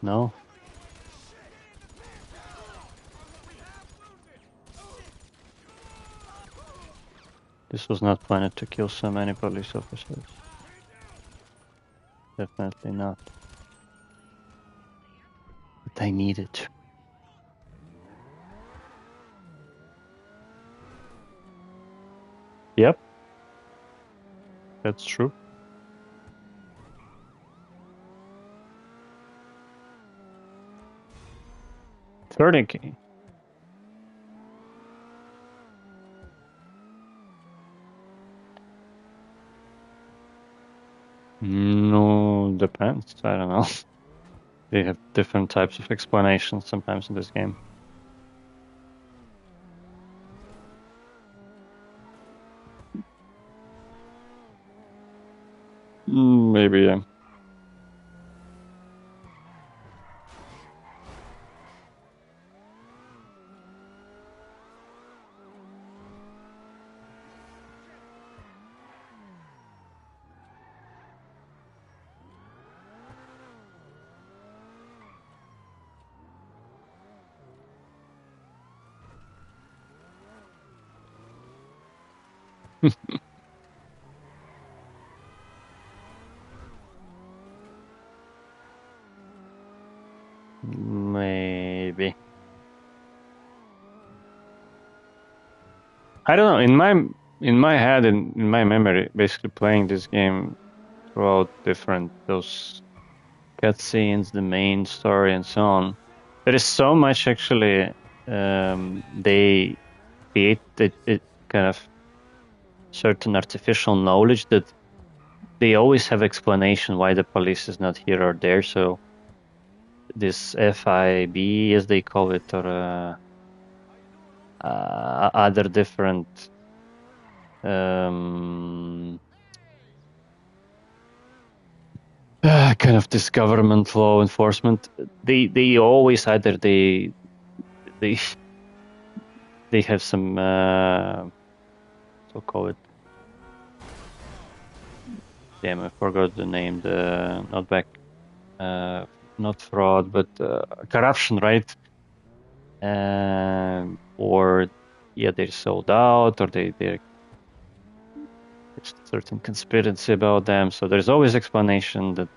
No. This was not planned to kill so many police officers. Definitely not. But I need it. Yep. That's true. Third key. No, depends. I don't know. They have different types of explanations sometimes in this game. Maybe, yeah. Maybe. I don't know. In my head, in my memory, basically playing this game throughout different those cutscenes, the main story, and so on. There is so much actually. They create it kind of certain artificial knowledge that they always have explanation why the police is not here or there. So this FIB, as they call it, or other different kind of this government law enforcement, they always either they have some so call it, damn, I forgot the name, the not fraud, but corruption, right? Or yeah, they're sold out, or there's certain conspiracy about them. So there's always explanation that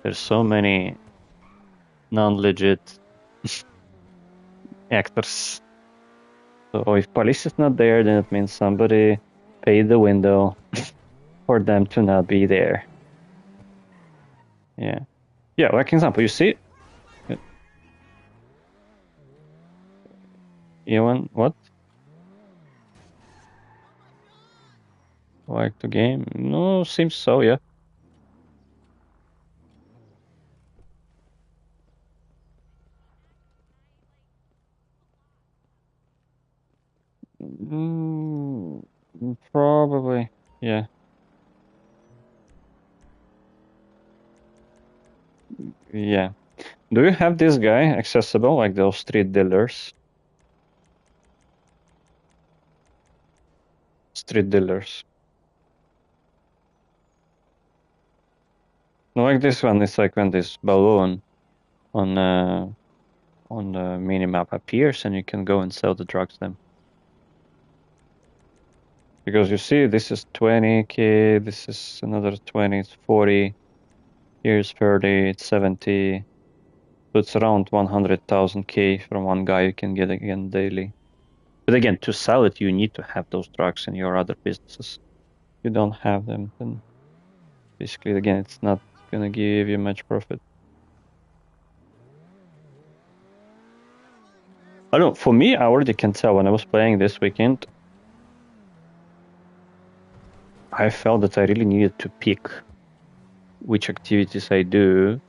there's so many non-legit actors. So if police is not there, then it means somebody paid the window for them to not be there. Yeah. Yeah, like example, you see? You want what? Like the game? No, seems so, yeah. Probably, yeah. Yeah. Do you have this guy accessible, like those street dealers? Street dealers. No, like this one is like when this balloon on the minimap appears and you can go and sell the drugs then. Because you see, this is 20K, this is another 20, it's 40, here's 30, it's 70. So it's around 100,000 K from one guy you can get again daily. But again, to sell it, you need to have those trucks in your other businesses. If you don't have them, then basically, again, it's not gonna give you much profit. I don't know, for me, I already can tell when I was playing this weekend, I felt that I really needed to pick which activities I do,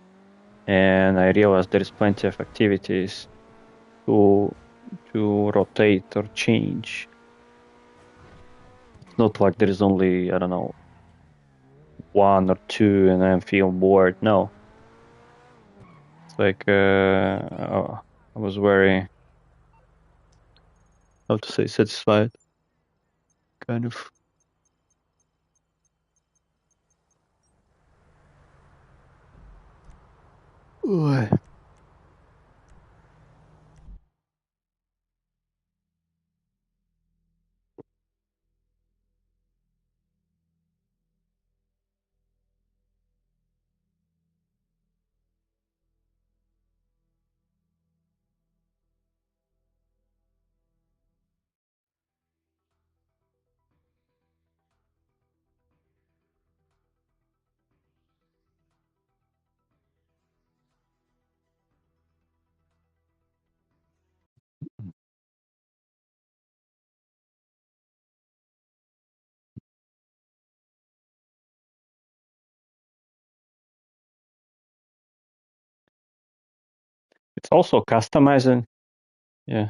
and I realized there is plenty of activities to rotate or change. It's not like there is only, I don't know, one or two and I feel bored. No. It's like I was very, how to say, satisfied, kind of. Ugh. It's also customizing. Yeah.